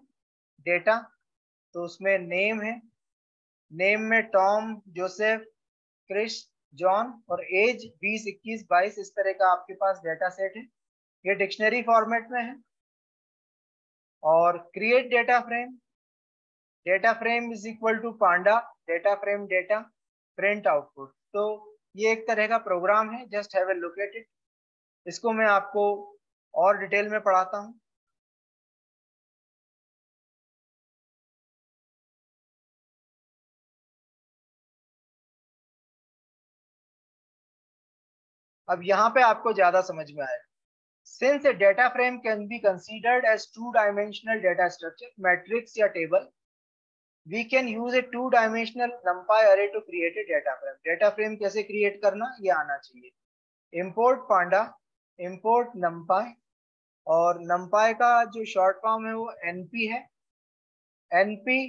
[SPEAKER 2] डेटा, तो उसमें नेम है, नेम में टॉम, जोसेफ, क्रिस, जॉन और एज 20, 21, 22 इस तरह का आपके पास डेटा सेट है, ये डिक्शनरी फॉर्मेट में है। और create data frame, data frame is equal to panda data frame data print output. तो ये एक तरह का प्रोग्राम है, just have a look at it. इसको मैं आपको और डिटेल में पढ़ाता हूँ। अब यहाँ पे आपको ज्यादा समझ में आएगा। Since a data frame can be considered as two-dimensional data structure, matrix या table, we can use a two-dimensional NumPy array to create a data frame। Data frame कैसे create करना ये आना चाहिए। Import Panda, import NumPy, और NumPy का जो short form है वो NP है। NP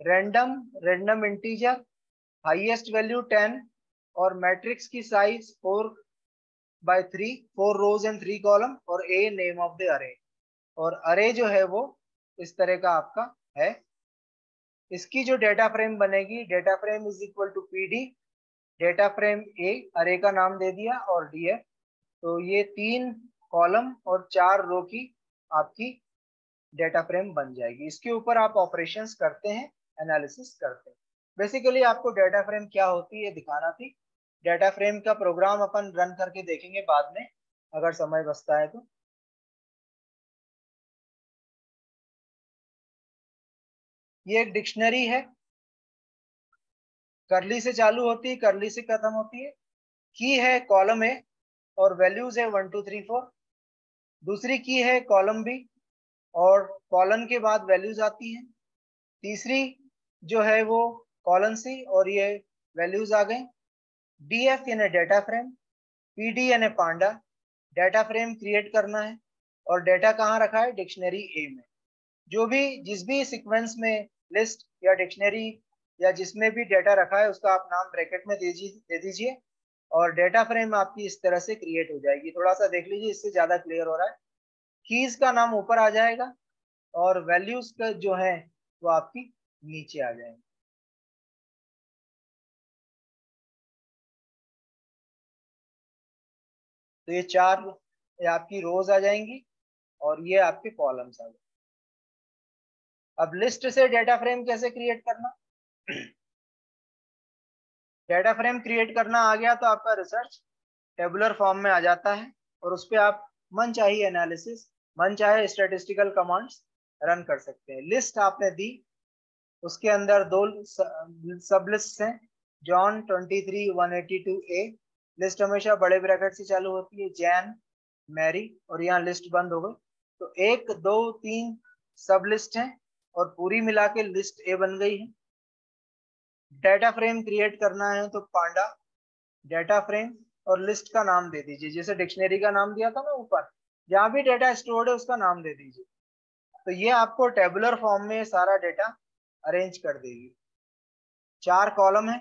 [SPEAKER 2] random integer, highest value 10 और मैट्रिक्स की साइज 4/3, 4 rows and 3 column और A name of the array। और अरे जो है वो इस तरह का आपका है। इसकी जो डेटा फ्रेम बनेगी, data frame is equal to PD data frame A, अरे का नाम दे दिया, और DF। तो ये 3 कॉलम और 4 रो की आपकी डेटा फ्रेम बन जाएगी। इसके ऊपर आप ऑपरेशंस करते हैं, एनालिसिस करते हैं। बेसिकली आपको डेटा फ्रेम क्या होती है दिखाना थी। डेटा फ्रेम का प्रोग्राम अपन रन करके देखेंगे बाद में अगर समय बचता है तो। ये एक डिक्शनरी है, करली से चालू होती है, करली से खत्म होती है। की है कॉलम A और वैल्यूज है 1 2 3 4। दूसरी की है कॉलम B और कॉलन के बाद वैल्यूज आती हैं। तीसरी जो है वो कॉलन C और ये वैल्यूज आ गए। DF यानी डेटा फ्रेम, PD यानी पांडा, डेटा फ्रेम क्रिएट करना है और डेटा कहाँ रखा है, डिक्शनरी A में। जो भी जिस भी सीक्वेंस में लिस्ट या डिक्शनरी या जिसमें भी डेटा रखा है उसका आप नाम ब्रैकेट में दे दीजिए और डेटा फ्रेम आपकी इस तरह से क्रिएट हो जाएगी। थोड़ा सा देख लीजिए, इससे ज्यादा क्लियर हो रहा है। कीज का नाम ऊपर आ जाएगा और वैल्यूज का जो है वो आपकी नीचे आ जाएंगे। तो ये 4 ये आपकी रोज आ जाएंगी और ये आपके कॉलम्स आ जाएंगे। अब लिस्ट से डेटा फ्रेम कैसे क्रिएट करना, डेटा फ्रेम क्रिएट करना आ गया तो आपका रिसर्च टेबुलर फॉर्म में आ जाता है और उस पर आप मन चाहिए एनालिसिस, मन चाहे स्टैटिस्टिकल कमांड्स रन कर सकते हैं। लिस्ट आपने दी, उसके अंदर 2 सब लिस्ट हैं, जॉन 23 182 A। लिस्ट हमेशा बड़े ब्रैकेट से चालू होती है, जैन, मैरी, और यहाँ लिस्ट बंद हो गई। तो 1 2 3 सब लिस्ट हैं और पूरी मिला के लिस्ट A बन गई है। डेटा फ्रेम क्रिएट करना है तो पांडा डेटा फ्रेम और लिस्ट का नाम दे दीजिए, जैसे डिक्शनरी का नाम दिया था ना ऊपर, जहां भी डेटा स्टोर्ड है उसका नाम दे दीजिए। तो ये आपको टेबुलर फॉर्म में सारा डेटा अरेंज कर देगी। 4 कॉलम है,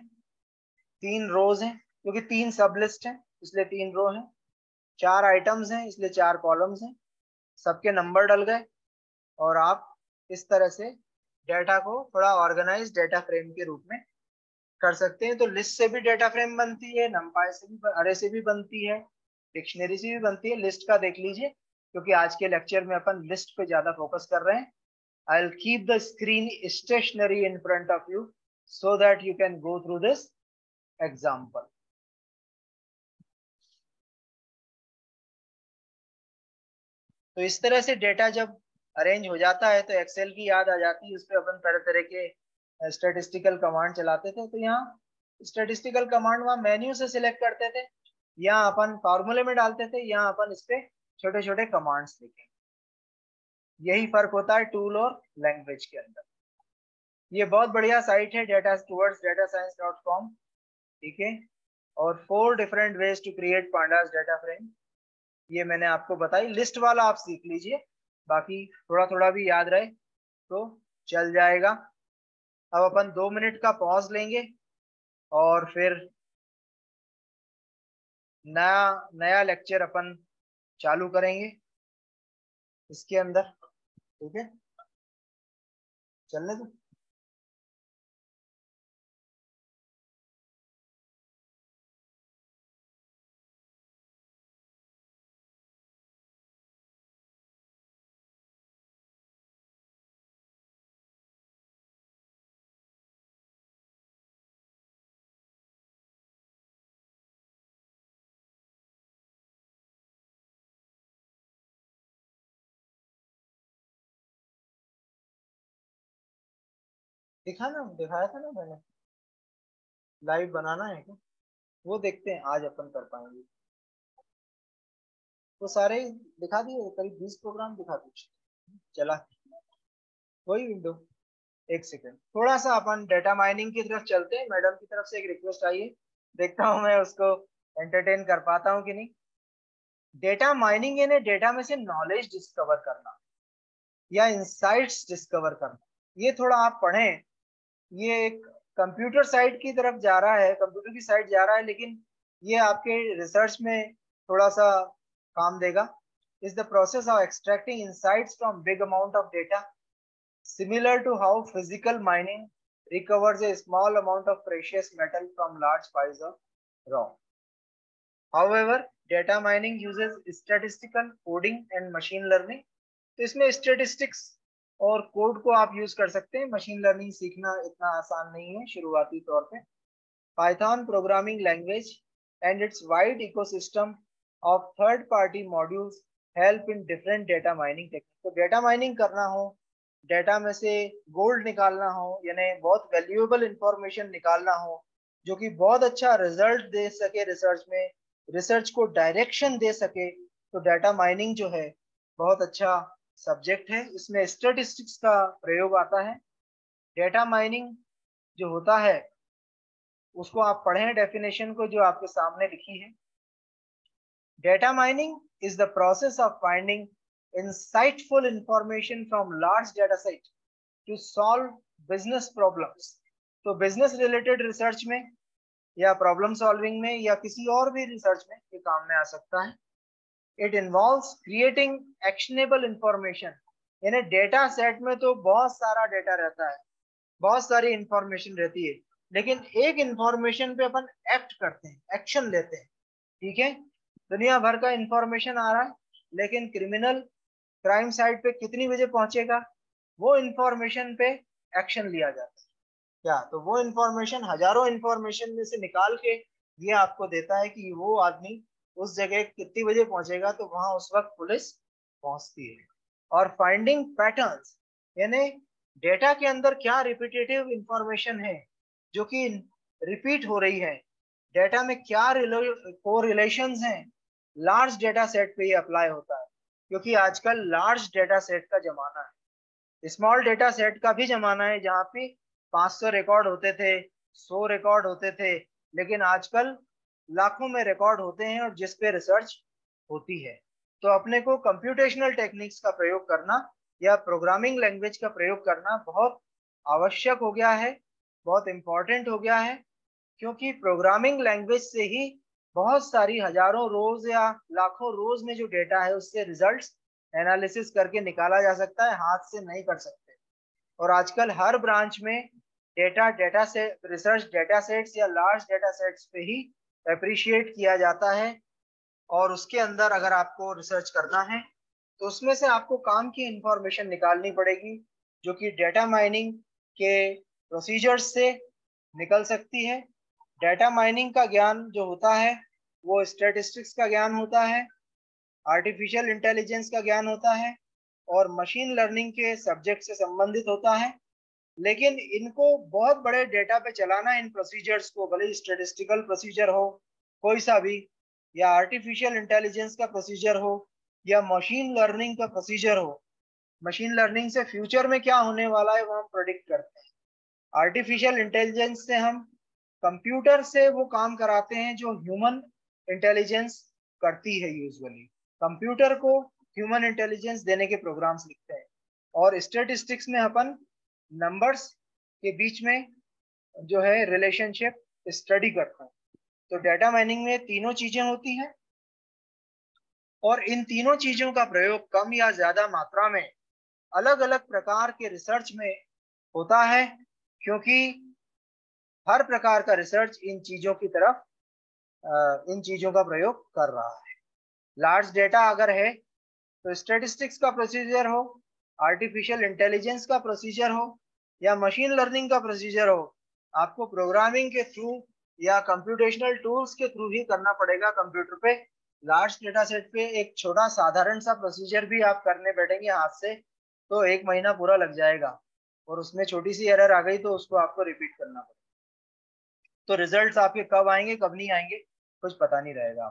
[SPEAKER 2] 3 रोज हैं, क्योंकि 3 सब लिस्ट है इसलिए 3 रो हैं। 4 आइटम्स हैं इसलिए 4 कॉलम्स हैं, सबके नंबर डल गए। और आप इस तरह से डेटा को थोड़ा ऑर्गेनाइज डेटा फ्रेम के रूप में कर सकते हैं। तो लिस्ट से भी डेटा फ्रेम बनती है, नंपाई से भी, अरे से भी बनती है, डिक्शनरी से भी बनती है। लिस्ट का देख लीजिए, क्योंकि आज के लेक्चर में अपन लिस्ट पे ज्यादा फोकस कर रहे हैं। I will keep the screen stationary in front of you so that you can go through this example. तो इस तरह से डेटा जब अरेंज हो जाता है तो एक्सेल की याद आ जाती है। उस पर अपन तरह तरह के स्टैटिस्टिकल कमांड चलाते थे। तो यहाँ स्टैटिस्टिकल कमांड वहाँ मेन्यू से सिलेक्ट करते थे, यहाँ अपन फॉर्मूले में डालते थे, यहाँ अपन इस पे छोटे छोटे कमांड्स लिखेंगे। यही फर्क होता है टूल और लैंग्वेज के अंदर। ये बहुत बढ़िया साइट है डेटा टूवर्ड्स datascience.com, ठीक है। और 4 different ways to create pandas data frame, ये मैंने आपको बताई। लिस्ट वाला आप सीख लीजिए, बाकी थोड़ा थोड़ा भी याद रहे तो चल जाएगा। अब अपन 2 मिनट का पॉज लेंगे और फिर नया नया लेक्चर अपन चालू करेंगे इसके अंदर, ठीक है। चलने दो। दिखाया था ना मैंने, लाइव बनाना है क्या? वो देखते हैं आज अपन कर पाएंगे। वो सारे दिखा दिए, करीब 20 प्रोग्राम दिखा दिए। चला वही विंडो। एक सेकेंड, थोड़ा सा अपन डेटा माइनिंग की तरफ चलते हैं। मैडम की तरफ से एक रिक्वेस्ट आई है, देखता हूँ मैं उसको एंटरटेन कर पाता हूँ कि नहीं। डेटा माइनिंग यानी डेटा में से नॉलेज डिस्कवर करना या इंसाइट्स डिस्कवर करना। ये थोड़ा आप पढ़ें, ये एक कंप्यूटर साइड की तरफ जा रहा है, कंप्यूटर की साइड जा रहा है, लेकिन ये आपके रिसर्च में थोड़ा सा काम देगा। Is the process of extracting insights from big amount of data, similar to how physical mining recovers a small amount of precious metal from large piles of rock. However, data mining uses statistical coding and machine learning. तो इसमें statistics और code को आप use कर सकते हैं। Machine learning सीखना इतना आसान नहीं है शुरुआती तौर पे। Python programming language and its wide ecosystem of third-party modules help in different data mining techniques. तो डेटा माइनिंग करना हो, डेटा में से गोल्ड निकालना हो, यानी बहुत वैल्यूएबल इंफॉर्मेशन निकालना हो जो कि बहुत अच्छा रिजल्ट दे सके रिसर्च में, रिसर्च को डायरेक्शन दे सके, तो डेटा माइनिंग जो है बहुत अच्छा सब्जेक्ट है। इसमें स्टैटिस्टिक्स का प्रयोग आता है। डेटा माइनिंग जो होता है उसको आप पढ़ें डेफिनेशन को जो आपके सामने लिखी है। Data mining is the process of finding insightful information from large data set to solve business problems। तो बिजनेस रिलेटेड रिसर्च में या प्रॉब्लम सॉल्विंग में या किसी और भी रिसर्च में ये काम में आ सकता है। It involves creating actionable information, यानी डेटा सेट में तो बहुत सारा डेटा रहता है, बहुत सारी इंफॉर्मेशन रहती है, लेकिन एक इंफॉर्मेशन पे अपन एक्ट करते हैं, एक्शन लेते हैं, ठीक है। दुनिया भर का इंफॉर्मेशन आ रहा है, लेकिन क्रिमिनल क्राइम साइट पे कितनी बजे पहुंचेगा, वो इंफॉर्मेशन पे एक्शन लिया जाता है क्या। तो वो इंफॉर्मेशन हजारों इंफॉर्मेशन में से निकाल के ये आपको देता है कि वो आदमी उस जगह कितनी बजे पहुंचेगा, तो वहां उस वक्त पुलिस पहुंचती है। और फाइंडिंग पैटर्न्स, यानी डेटा के अंदर क्या रिपीटेटिव इंफॉर्मेशन है जो कि रिपीट हो रही है, डेटा में क्या कोरिलेशंस हैं, लार्ज डेटा सेट पे ये अप्लाई होता है। क्योंकि आजकल लार्ज डेटा सेट का जमाना है, स्मॉल डेटा सेट का भी जमाना है, जहाँ पे 500 रिकॉर्ड होते थे, 100 रिकॉर्ड होते थे, लेकिन आजकल लाखों में रिकॉर्ड होते हैं और जिस पे रिसर्च होती है। तो अपने को कंप्यूटेशनल टेक्निक्स का प्रयोग करना या प्रोग्रामिंग लैंग्वेज का प्रयोग करना बहुत आवश्यक हो गया है, बहुत इंपॉर्टेंट हो गया है, क्योंकि प्रोग्रामिंग लैंग्वेज से ही बहुत सारी हजारों रोज या लाखों रोज में जो डेटा है उससे रिजल्ट्स एनालिसिस करके निकाला जा सकता है, हाथ से नहीं कर सकते। और आजकल हर ब्रांच में डेटा से रिसर्च डेटा सेट्स या लार्ज डेटा सेट्स पे ही अप्रिशिएट किया जाता है। और उसके अंदर अगर आपको रिसर्च करना है तो उसमें से आपको काम की इंफॉर्मेशन निकालनी पड़ेगी, जो कि डेटा माइनिंग के प्रोसीजर्स से निकल सकती है। डेटा माइनिंग का ज्ञान जो होता है वो स्टैटिस्टिक्स का ज्ञान होता है, आर्टिफिशियल इंटेलिजेंस का ज्ञान होता है और मशीन लर्निंग के सब्जेक्ट से संबंधित होता है। लेकिन इनको बहुत बड़े डेटा पे चलाना, इन प्रोसीजर्स को, भले स्टैटिस्टिकल प्रोसीजर हो कोई सा भी, या आर्टिफिशियल इंटेलिजेंस का प्रोसीजर हो या मशीन लर्निंग का प्रोसीजर हो। मशीन लर्निंग से फ्यूचर में क्या होने वाला है वो हम प्रेडिक्ट करते हैं। आर्टिफिशियल इंटेलिजेंस से हम कंप्यूटर से वो काम कराते हैं जो ह्यूमन इंटेलिजेंस करती है। यूजुअली कंप्यूटर को ह्यूमन इंटेलिजेंस देने के प्रोग्राम्स लिखते हैं। और स्टैटिस्टिक्स में अपन नंबर्स के बीच में जो है रिलेशनशिप स्टडी करते हैं। तो डेटा माइनिंग में तीनों चीजें होती हैं और इन तीनों चीजों का प्रयोग कम या ज्यादा मात्रा में अलग अलग प्रकार के रिसर्च में होता है, क्योंकि हर प्रकार का रिसर्च इन चीजों की तरफ इन चीजों का प्रयोग कर रहा है। लार्ज डेटा अगर है तो स्टैटिस्टिक्स का प्रोसीजर हो, आर्टिफिशियल इंटेलिजेंस का प्रोसीजर हो या मशीन लर्निंग का प्रोसीजर हो, आपको प्रोग्रामिंग के थ्रू या कंप्यूटेशनल टूल्स के थ्रू ही करना पड़ेगा कंप्यूटर पे। लार्ज डेटा सेट पे एक छोटा साधारण सा प्रोसीजर भी आप करने बैठेंगे हाथ से तो 1 महीना पूरा लग जाएगा, और उसमें छोटी सी एरर आ गई तो उसको आपको रिपीट करना पड़ेगा। तो रिजल्ट्स आपके कब आएंगे कब नहीं आएंगे कुछ पता नहीं रहेगा।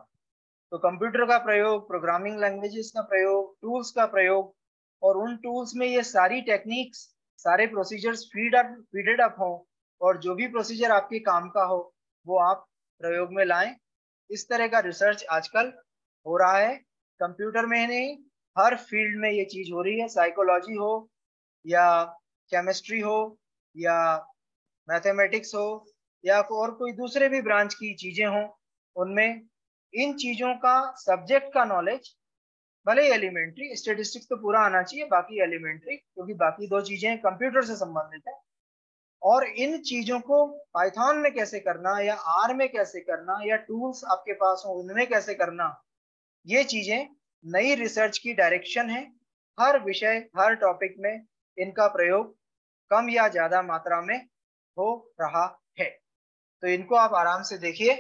[SPEAKER 2] तो कंप्यूटर का प्रयोग, प्रोग्रामिंग लैंग्वेजेस का प्रयोग, टूल्स का प्रयोग, और उन टूल्स में ये सारी टेक्निक्स, सारे प्रोसीजर्स फीडेड अप हो, और जो भी प्रोसीजर आपके काम का हो वो आप प्रयोग में लाएं। इस तरह का रिसर्च आजकल हो रहा है। कंप्यूटर में नहीं, हर फील्ड में ये चीज हो रही है। साइकोलॉजी हो या केमिस्ट्री हो या मैथमेटिक्स हो या और कोई दूसरे भी ब्रांच की चीजें हों, उनमें इन चीजों का सब्जेक्ट का नॉलेज, भले ही एलिमेंट्री, स्टैटिस्टिक्स तो पूरा आना चाहिए, बाकी एलिमेंट्री, क्योंकि बाकी दो चीजें कंप्यूटर से संबंधित है। और इन चीजों को पाइथन में कैसे करना या आर में कैसे करना या टूल्स आपके पास हो उनमें कैसे करना, ये चीजें नई रिसर्च की डायरेक्शन है। हर विषय, हर टॉपिक में इनका प्रयोग कम या ज्यादा मात्रा में हो रहा है। तो इनको आप आराम से देखिए।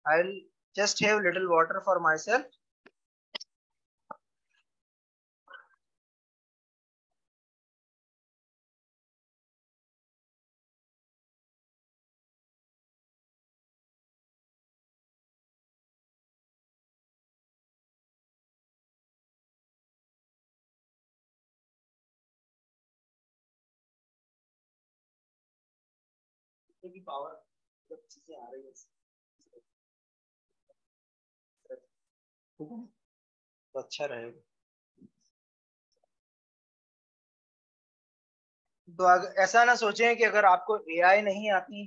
[SPEAKER 2] I will just have little water for my self. Power चीजें आ रही है तो अच्छा रहेगा। तो ऐसा ना सोचें कि अगर आपको एआई नहीं आती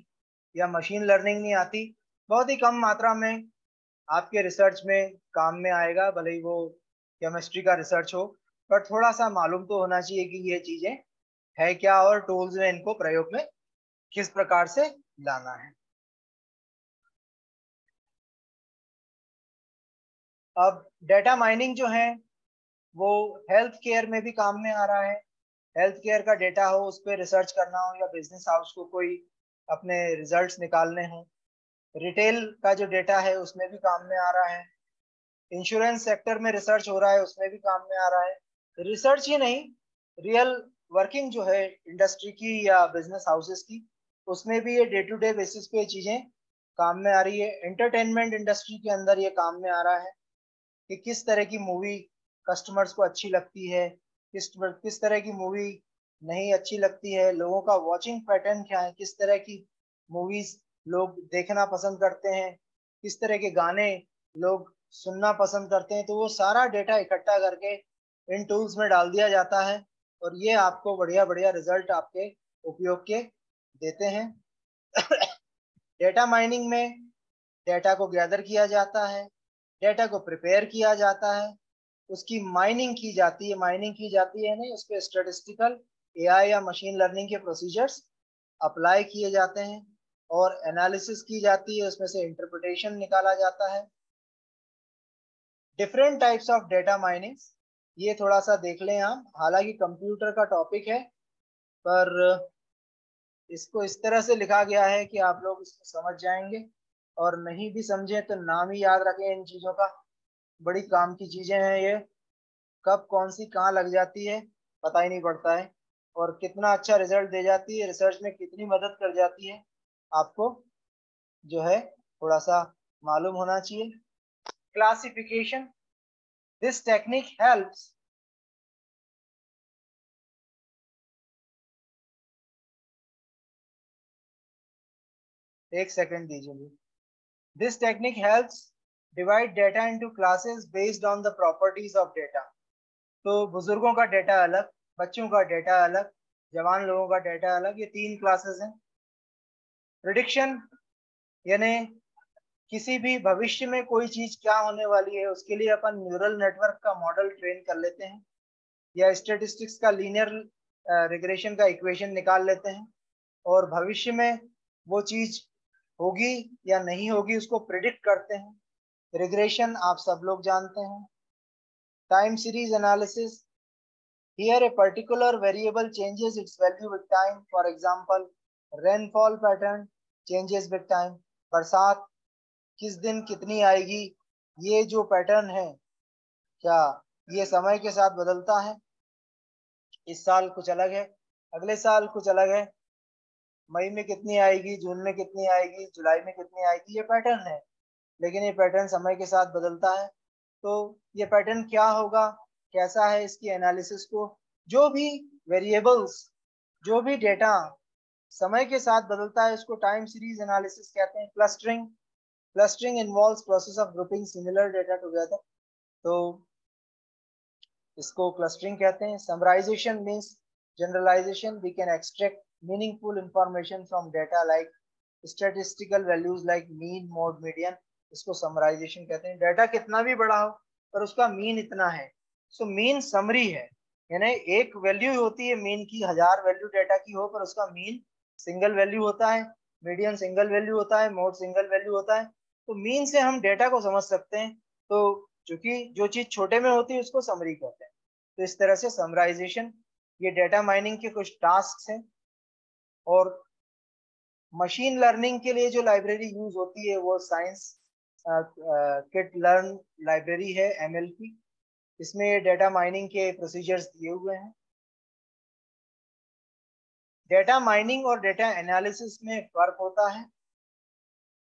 [SPEAKER 2] या मशीन लर्निंग नहीं आती, बहुत ही कम मात्रा में आपके रिसर्च में काम में आएगा, भले ही वो केमिस्ट्री का रिसर्च हो, पर थोड़ा सा मालूम तो होना चाहिए कि ये चीजें है क्या और टूल्स में इनको प्रयोग में किस प्रकार से लाना है। अब डेटा माइनिंग जो है वो हेल्थ केयर में भी काम में आ रहा है। हेल्थ केयर का डेटा हो, उस पर रिसर्च करना हो, या बिजनेस हाउस को कोई अपने रिजल्ट्स निकालने हो। रिटेल का जो डेटा है उसमें भी काम में आ रहा है। इंश्योरेंस सेक्टर में रिसर्च हो रहा है, उसमें भी काम में आ रहा है। रिसर्च ही नहीं, रियल वर्किंग जो है इंडस्ट्री की या बिजनेस हाउसेस की, उसमें भी ये डे टू डे बेसिस पे चीजें काम में आ रही है। एंटरटेनमेंट इंडस्ट्री के अंदर ये काम में आ रहा है कि किस तरह की मूवी कस्टमर्स को अच्छी लगती है, किस तरह की मूवी नहीं अच्छी लगती है, लोगों का वॉचिंग पैटर्न क्या है, किस तरह की मूवीज लोग देखना पसंद करते हैं, किस तरह के गाने लोग सुनना पसंद करते हैं, तो वो सारा डेटा इकट्ठा करके इन टूल्स में डाल दिया जाता है और ये आपको बढ़िया बढ़िया रिजल्ट आपके उपयोग के देते हैं। डेटा माइनिंग में डेटा को गैदर किया जाता है, डेटा को प्रिपेयर किया जाता है, उसकी माइनिंग की जाती है, नहीं उस पर स्टैटिस्टिकल एआई या मशीन लर्निंग के प्रोसीजर्स अप्लाई किए जाते हैं और एनालिसिस की जाती है, उसमें से इंटरप्रिटेशन निकाला जाता है। Different types of data mining, ये थोड़ा सा देख लें आप, हालांकि कंप्यूटर का टॉपिक है पर इसको इस तरह से लिखा गया है कि आप लोग इसको समझ जाएंगे, और नहीं भी समझे तो नाम ही याद रखें इन चीजों का। बड़ी काम की चीजें हैं ये, कब कौन सी कहाँ लग जाती है पता ही नहीं पड़ता है, और कितना अच्छा रिजल्ट दे जाती है, रिसर्च में कितनी मदद कर जाती है, आपको जो है थोड़ा सा मालूम होना चाहिए। क्लासिफिकेशन, दिस टेक्निक हेल्प्स एक सेकंड दीजिए। This technique helps divide data into classes based on the properties of data. तो बुजुर्गों का डेटा अलग, बच्चों का डेटा अलग, जवान लोगों का डेटा अलग, ये 3 क्लासेस हैं। प्रिडिक्शन यानी किसी भी भविष्य में कोई चीज क्या होने वाली है उसके लिए अपन न्यूरल नेटवर्क का मॉडल ट्रेन कर लेते हैं, या स्टैटिस्टिक्स का लीनियर रिग्रेशन का इक्वेशन निकाल लेते हैं, और भविष्य में वो चीज होगी या नहीं होगी उसको प्रिडिक्ट करते हैं। रिग्रेशन आप सब लोग जानते हैं। Time series analysis, here a particular variable changes its value with time, for example rainfall pattern changes with time, बरसात किस दिन कितनी आएगी, ये जो पैटर्न है क्या ये समय के साथ बदलता है, इस साल कुछ अलग है, अगले साल कुछ अलग है, मई में कितनी आएगी, जून में कितनी आएगी, जुलाई में कितनी आएगी, ये पैटर्न है, लेकिन ये पैटर्न समय के साथ बदलता है। तो ये पैटर्न क्या होगा, कैसा है, इसकी एनालिसिस को, जो भी वेरिएबल्स, जो भी डेटा समय के साथ बदलता है उसको टाइम सीरीज एनालिसिस कहते हैं। Clustering, clustering involves process of grouping similar data together, तो इसको क्लस्टरिंग कहते हैं। Summarisation means generalisation, we can extract meaningful information from data like statistical values like mean, mode, median, इसको समराइजेशन कहते हैं। Data कितना भी बड़ा हो पर उसका मीन इतना है, सो मीन समरी है, यानी एक वैल्यू होती है मीन की, 1000 वैल्यू डेटा की हो पर उसका मीन सिंगल वैल्यू होता है, मीडियन सिंगल वैल्यू होता है, मोड सिंगल वैल्यू होता है। तो मीन से हम डेटा को समझ सकते हैं, तो चूंकि जो चीज छोटे में होती है उसको समरी कहते हैं। तो इस तरह से समराइजेशन, ये डेटा माइनिंग के कुछ टास्क हैं। और मशीन लर्निंग के लिए जो लाइब्रेरी यूज होती है वो साइंस किट लर्न लाइब्रेरी है, एमएल की, इसमें डेटा माइनिंग के प्रोसीजर्स दिए हुए हैं। डेटा माइनिंग और डेटा एनालिसिस में फर्क होता है,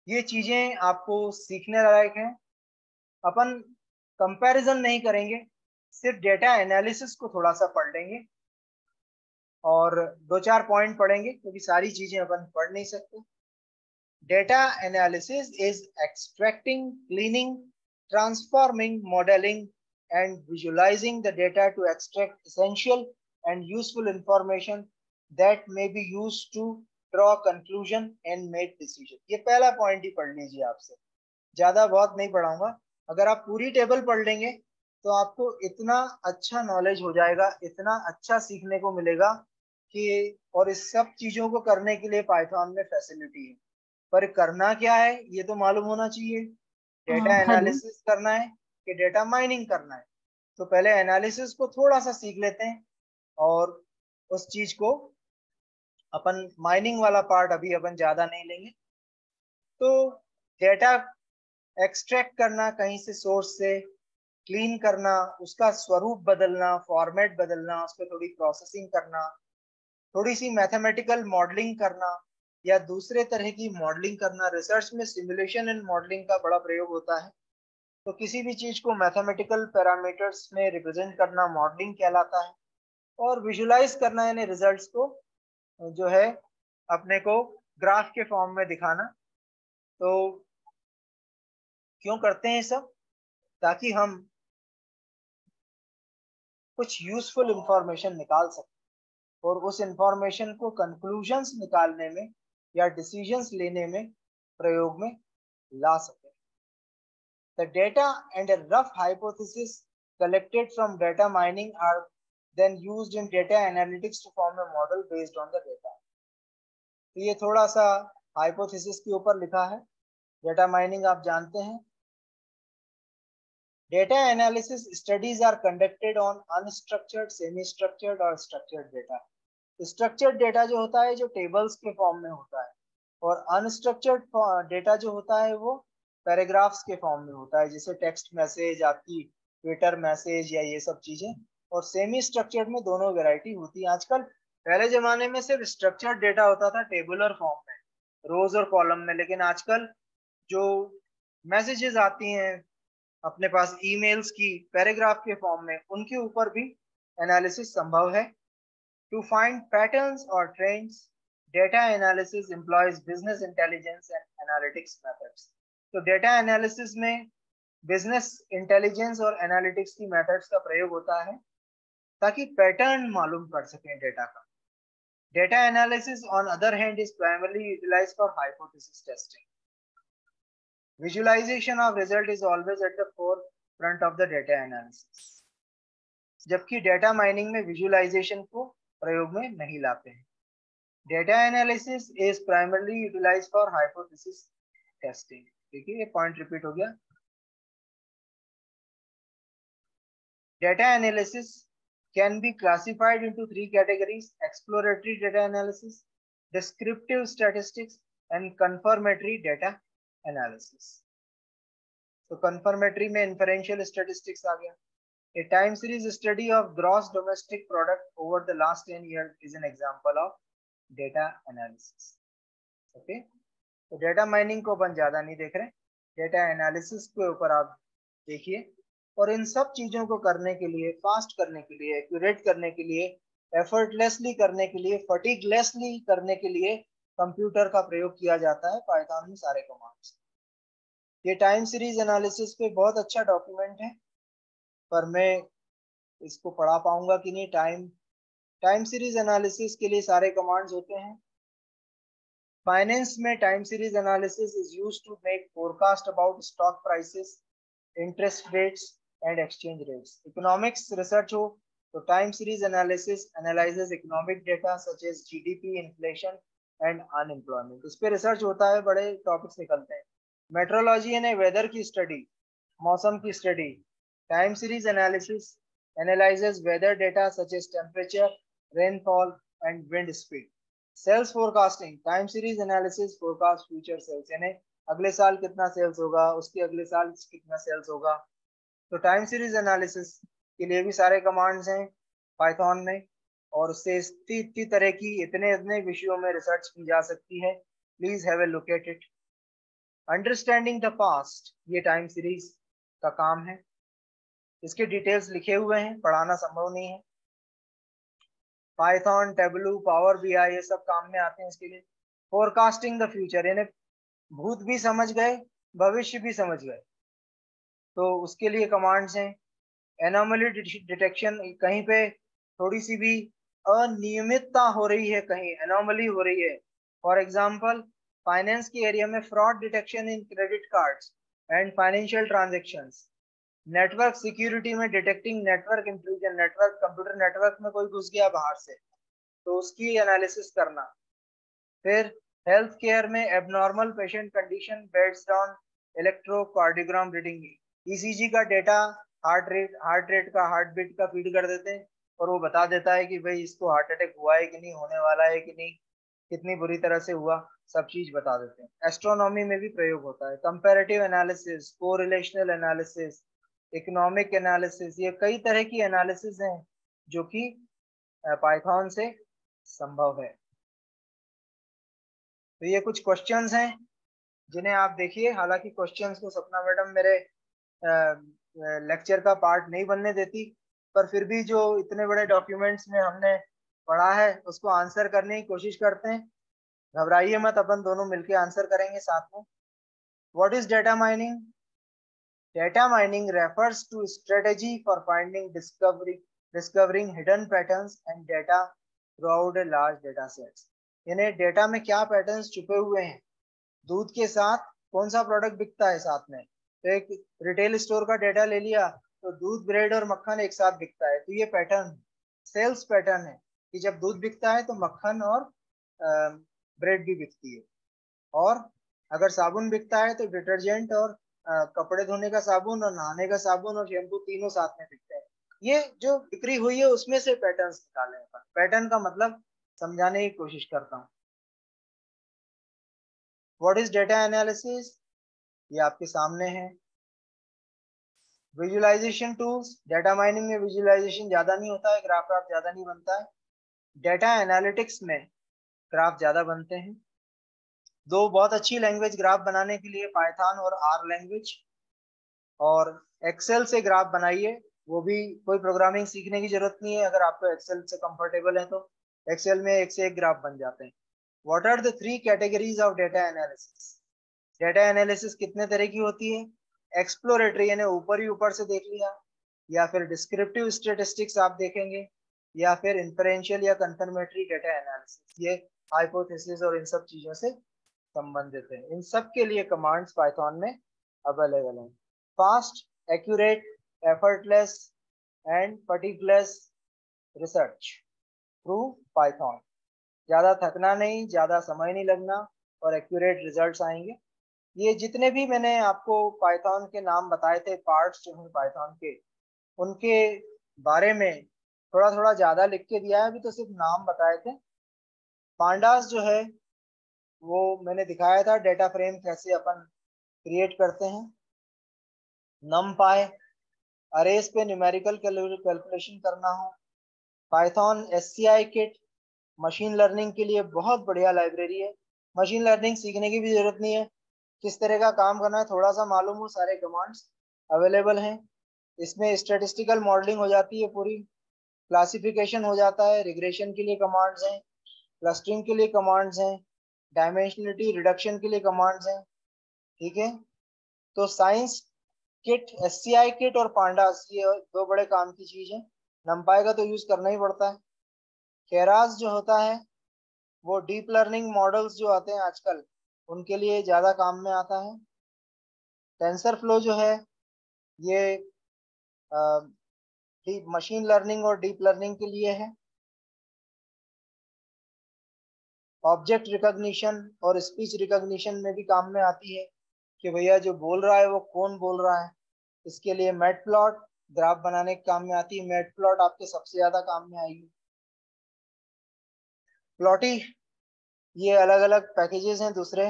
[SPEAKER 2] ये चीजें आपको सीखने लायक हैं। अपन कंपैरिजन नहीं करेंगे, सिर्फ डेटा एनालिसिस को थोड़ा सा पढ़ लेंगे और 2-4 पॉइंट पढ़ेंगे क्योंकि सारी चीजें अपन पढ़ नहीं सकते। Data analysis is extracting, cleaning, transforming, modelling and visualizing the data to extract essential and useful information that may be used to draw conclusion and make decision। ये पहला पॉइंट ही पढ़ लीजिए, आपसे ज्यादा बहुत नहीं पढ़ाऊंगा। अगर आप पूरी टेबल पढ़ लेंगे तो आपको इतना अच्छा नॉलेज हो जाएगा, इतना अच्छा सीखने को मिलेगा कि, और इस सब चीजों को करने के लिए पाइथन में फैसिलिटी है, पर करना क्या है ये तो मालूम होना चाहिए। Data
[SPEAKER 3] hello.
[SPEAKER 2] एनालिसिस करना है कि डेटा माइनिंग करना है, तो पहले एनालिसिस को थोड़ा सा सीख लेते हैं और उस चीज को अपन माइनिंग वाला पार्ट अभी अपन ज्यादा नहीं लेंगे। तो डेटा एक्सट्रैक्ट करना कहीं से सोर्स से, क्लीन करना, उसका स्वरूप बदलना, फॉर्मेट बदलना, उस पर थोड़ी प्रोसेसिंग करना, थोड़ी सी मैथमेटिकल मॉडलिंग करना या दूसरे तरह की मॉडलिंग करना। रिसर्च में सिमुलेशन एंड मॉडलिंग का बड़ा प्रयोग होता है, तो किसी भी चीज को मैथमेटिकल पैरामीटर्स में रिप्रेजेंट करना मॉडलिंग कहलाता है। और विजुलाइज करना यानी रिजल्ट्स को जो है अपने को ग्राफ के फॉर्म में दिखाना। तो क्यों करते हैं सब? ताकि हम कुछ यूजफुल इंफॉर्मेशन निकाल सकें और उस इंफॉर्मेशन को कंक्लूजन्स निकालने में या डिसीजंस लेने में प्रयोग में ला सकें। The data and a rough hypothesis collected from data mining are then used in data analytics to form a model based on the data. तो ये थोड़ा सा हाइपोथेसिस के ऊपर लिखा है। डेटा माइनिंग आप जानते हैं। Data analysis studies are conducted on unstructured, semi structured और स्ट्रक्चर्ड डेटा। स्ट्रक्चर्ड डेटा जो होता है जो टेबल्स के फॉर्म में होता है, और अनस्ट्रक्चर्ड डेटा जो होता है वो पैराग्राफ्स के फॉर्म में होता है, जैसे टेक्स्ट मैसेज, आपकी ट्विटर मैसेज या ये सब चीजें। और सेमी स्ट्रक्चर्ड में दोनों वैरायटी होती है। आजकल, पहले जमाने में सिर्फ स्ट्रक्चर्ड डेटा होता था टेबुलर फॉर्म में, रोज और कॉलम में, लेकिन आजकल जो मैसेजेस आती हैं अपने पास ईमेल्स की पैराग्राफ के फॉर्म में, उनके ऊपर भी एनालिसिस संभव है। टू फाइंड पैटर्न्स और trends, data analysis employees business intelligence and analytics methods. तो डेटा एनालिसिस में बिजनेस इंटेलिजेंस और एनालिटिक्स की मेथड्स का प्रयोग होता है ताकि पैटर्न मालूम कर सकें डेटा का। Data analysis on other hand is primarily utilised for hypothesis testing. Visualisation of result is always at the forefront of the data analysis, जबकि डेटा माइनिंग में विजुअलाइजेशन को प्रयोग में नहीं लाते हैं। Data analysis is primarily utilised for hypothesis testing. देखिए ये पॉइंट रिपीट हो गया। Data analysis can be classified into three categories: exploratory data analysis, descriptive statistics, and confirmatory data analysis. So confirmatory में inferential statistics आ गया। A time series study of gross domestic product over the last 10 years is an example of data analysis. Okay, तो data mining को अपन ज्यादा नहीं देख रहे, data analysis के ऊपर आप देखिए। और इन सब चीजों को करने के लिए, फास्ट करने के लिए, एक्यूरेट करने के लिए, एफर्टलेसली करने के लिए, फटीगलेसली करने के लिए कंप्यूटर का प्रयोग किया जाता है पाइथन में सारे कमांड्स। ये टाइम सीरीज एनालिसिस पे बहुत अच्छा डॉक्यूमेंट है, पर मैं इसको पढ़ा पाऊंगा कि नहीं। टाइम सीरीज एनालिसिस के लिए सारे कमांड्स होते हैं। फाइनेंस में time series analysis is used to make forecast about stock prices, interest rates and exchange rates. Economics research हो तो time series analysis analyzes economic data such as GDP, inflation and unemployment. इस पे research होता है, बड़े topics निकलते हैं। Metrology यानी वेदर की स्टडी, मौसम की study. Time series analysis analyzes weather data such as temperature, rainfall and wind speed. Sales forecasting, time series analysis forecast future sales, यानी अगले साल कितना सेल्स होगा, उसके अगले साल कितना सेल्स होगा। तो टाइम सीरीज एनालिसिस के लिए भी सारे कमांड्स हैं पाइथन में, और उससे इतनी तरह की इतने विषयों में रिसर्च की जा सकती है। Please have a look at it. Understanding the past, ये टाइम सीरीज का काम है। इसके डिटेल्स लिखे हुए हैं, पढ़ाना संभव नहीं है। पाइथन, टेबलू, पावर बीआई ये सब काम में आते हैं इसके लिए। फोरकास्टिंग द फ्यूचर, यानी भूत भी समझ गए, भविष्य भी समझ गए, तो उसके लिए कमांड्स हैं। एनोमली डिटेक्शन, कहीं पे थोड़ी सी भी अनियमितता हो रही है, कहीं एनोमली हो रही है। फॉर एग्जांपल फाइनेंस के एरिया में fraud detection in credit cards and financial transactions. Network security में detecting network intrusion, network, computer network में कोई घुस गया बाहर से, तो उसकी एनालिसिस करना। फिर हेल्थ केयर में abnormal patient condition, beds down, electrocardiogram reading, ECG का डेटा, हार्ट रेट का, हार्ट बीट का फीड कर देते हैं, और वो बता देता है कि भाई इसको हार्ट अटैक हुआ है कि नहीं, होने वाला है कि नहीं, कितनी बुरी तरह से हुआ, सब चीज बता देते हैं। एस्ट्रोनॉमी में भी प्रयोग होता है। Comparative analysis, correlational analysis, economic analysis, ये कई तरह की एनालिसिस हैं जो कि पाइथन से संभव है। तो ये कुछ क्वेश्चंस हैं जिन्हें आप देखिए। हालांकि क्वेश्चंस को सपना मैडम मेरे लेक्चर का पार्ट नहीं बनने देती, पर फिर भी जो इतने बड़े डॉक्यूमेंट्स में हमने पढ़ा है उसको आंसर करने की कोशिश करते हैं। घबराइए मत, अपन दोनों मिलके आंसर करेंगे साथ में। What is data mining? Data mining refers to strategy for finding, discovering hidden patterns and data throughout a large data sets। यानी डेटा में क्या पैटर्न्स छुपे हुए हैं। दूध के साथ कौन सा प्रोडक्ट बिकता है साथ में? तो एक रिटेल स्टोर का डेटा ले लिया तो दूध, ब्रेड और मक्खन एक साथ बिकता है, तो ये पैटर्न सेल्स पैटर्न है कि जब दूध बिकता है तो मक्खन और ब्रेड भी बिकती है। और अगर साबुन बिकता है तो डिटर्जेंट और कपड़े धोने का साबुन और नहाने का साबुन और शैम्पू तीनों साथ में बिकते हैं। ये जो बिक्री हुई है उसमें से पैटर्न्स निकाले हैं। पैटर्न का मतलब समझाने की कोशिश करता हूँ। What is data analysis? ये आपके सामने है। विजुअलाइजेशन टूल्स, डेटा माइनिंग में विजुअलाइजेशन ज्यादा नहीं होता है, ग्राफ ज्यादा नहीं बनता है। डेटा एनालिटिक्स में ग्राफ ज्यादा बनते हैं। दो बहुत अच्छी लैंग्वेज ग्राफ बनाने के लिए, पाइथन और आर लैंग्वेज। और एक्सेल से ग्राफ बनाइए, वो भी कोई प्रोग्रामिंग सीखने की जरूरत नहीं है। अगर आपको एक्सेल से कंफर्टेबल है तो एक्सेल में एक से एक ग्राफ बन जाते हैं। What are the 3 categories of data analysis? Data analysis कितने तरह की होती है? एक्सप्लोरेटरी यानी ऊपर ही ऊपर से देख लिया, या फिर डिस्क्रिप्टिव स्टैटिस्टिक्स आप देखेंगे, या फिर इंफरेंशियल या कंफर्मेटरी डेटा एनालिसिस। ये हाइपोथेसिस और इन सब चीजों से संबंधित है। इन सब के लिए कमांड्स पाइथन में अवेलेबल हैं। Fast, accurate, effortless and particular research through Python. ज्यादा थकना नहीं, ज्यादा समय नहीं लगना और एक्यूरेट रिजल्ट्स आएंगे। ये जितने भी मैंने आपको पाइथन के नाम बताए थे, पार्ट्स जो हैं पाइथन के, उनके बारे में थोड़ा थोड़ा ज्यादा लिख के दिया है। अभी तो सिर्फ नाम बताए थे। पांडास जो है वो मैंने दिखाया था, डेटा फ्रेम कैसे अपन क्रिएट करते हैं। नमपाई, अरेज पे न्यूमेरिकल कैलकुलेशन करना हो। Python SCI kit, machine learning के लिए बहुत बढ़िया लाइब्रेरी है। मशीन लर्निंग सीखने की भी जरूरत नहीं है, किस तरह का काम करना है थोड़ा सा मालूम हो, सारे कमांड्स अवेलेबल हैं। इसमें स्टैटिस्टिकल मॉडलिंग हो जाती है पूरी, क्लासिफिकेशन हो जाता है, रिग्रेशन के लिए कमांड्स हैं, क्लस्टरिंग के लिए कमांड्स हैं, डायमेंशनलिटी रिडक्शन के लिए कमांड्स हैं। ठीक है, तो साइंस किट, SCI किट और पांडास, ये दो बड़े काम की चीज है। नमपाई का तो यूज करना ही पड़ता है। केरास जो होता है वो डीप लर्निंग मॉडल्स जो आते हैं आजकल, उनके लिए ज्यादा काम में आता है। टेंसर फ्लो जो है ये मशीन लर्निंग और डीप लर्निंग के लिए है। ऑब्जेक्ट रिकॉग्निशन और स्पीच रिकॉग्निशन में भी काम में आती है कि भैया जो बोल रहा है वो कौन बोल रहा है। इसके लिए मैटप्लॉट ग्राफ बनाने के काम में आती है। मैटप्लॉट आपके सबसे ज्यादा काम में आएगी। प्लॉटी, ये अलग अलग पैकेजेस हैं दूसरे।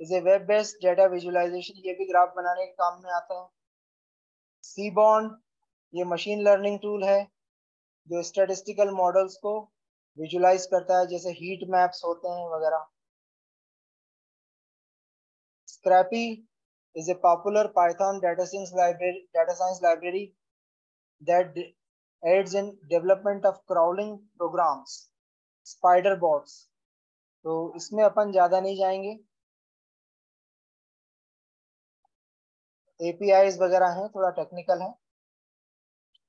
[SPEAKER 2] इसे वेब बेस्ड डेटा विजुअलाइजेशन, ये भी ग्राफ बनाने के काम में आता है। सीबॉन्ड, ये मशीन लर्निंग टूल है जो स्टैटिस्टिकल मॉडल्स को विजुलाइज करता है, जैसे हीट मैप्स होते हैं वगैरह। Scrapy is a popular Python data science library that aids in development of crawling programs, spider bots। तो इसमें अपन ज्यादा नहीं जाएंगे, APIs वगैरह हैं, थोड़ा टेक्निकल है।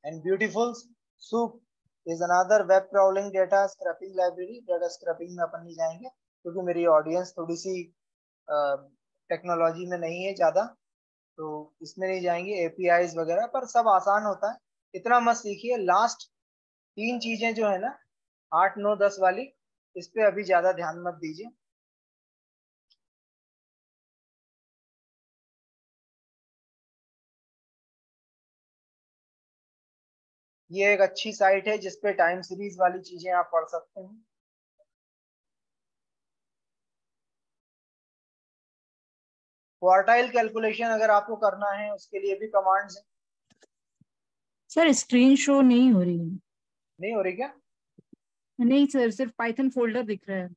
[SPEAKER 2] And beautiful soup is another web crawling data scraping library. Data scraping में अपन नहीं जाएंगे क्योंकि मेरी ऑडियंस थोड़ी सी टेक्नोलॉजी में नहीं है ज्यादा, तो इसमें नहीं जाएंगे। APIs वगैरह पर सब आसान होता है, इतना मत सीखिए। लास्ट 3 चीजें जो है ना, 8, 9, 10 वाली, इस पे अभी ज्यादा ध्यान मत दीजिए। ये एक अच्छी साइट है जिसपे टाइम सीरीज वाली चीजें आप पढ़ सकते हैं। क्वार्टाइल कैलकुलेशन अगर आपको करना है उसके लिए भी कमांड्स हैं।
[SPEAKER 5] सर स्क्रीन शो नहीं हो रही है।
[SPEAKER 2] नहीं हो रही क्या?
[SPEAKER 5] नहीं सर, सिर्फ पाइथन फोल्डर दिख रहा है।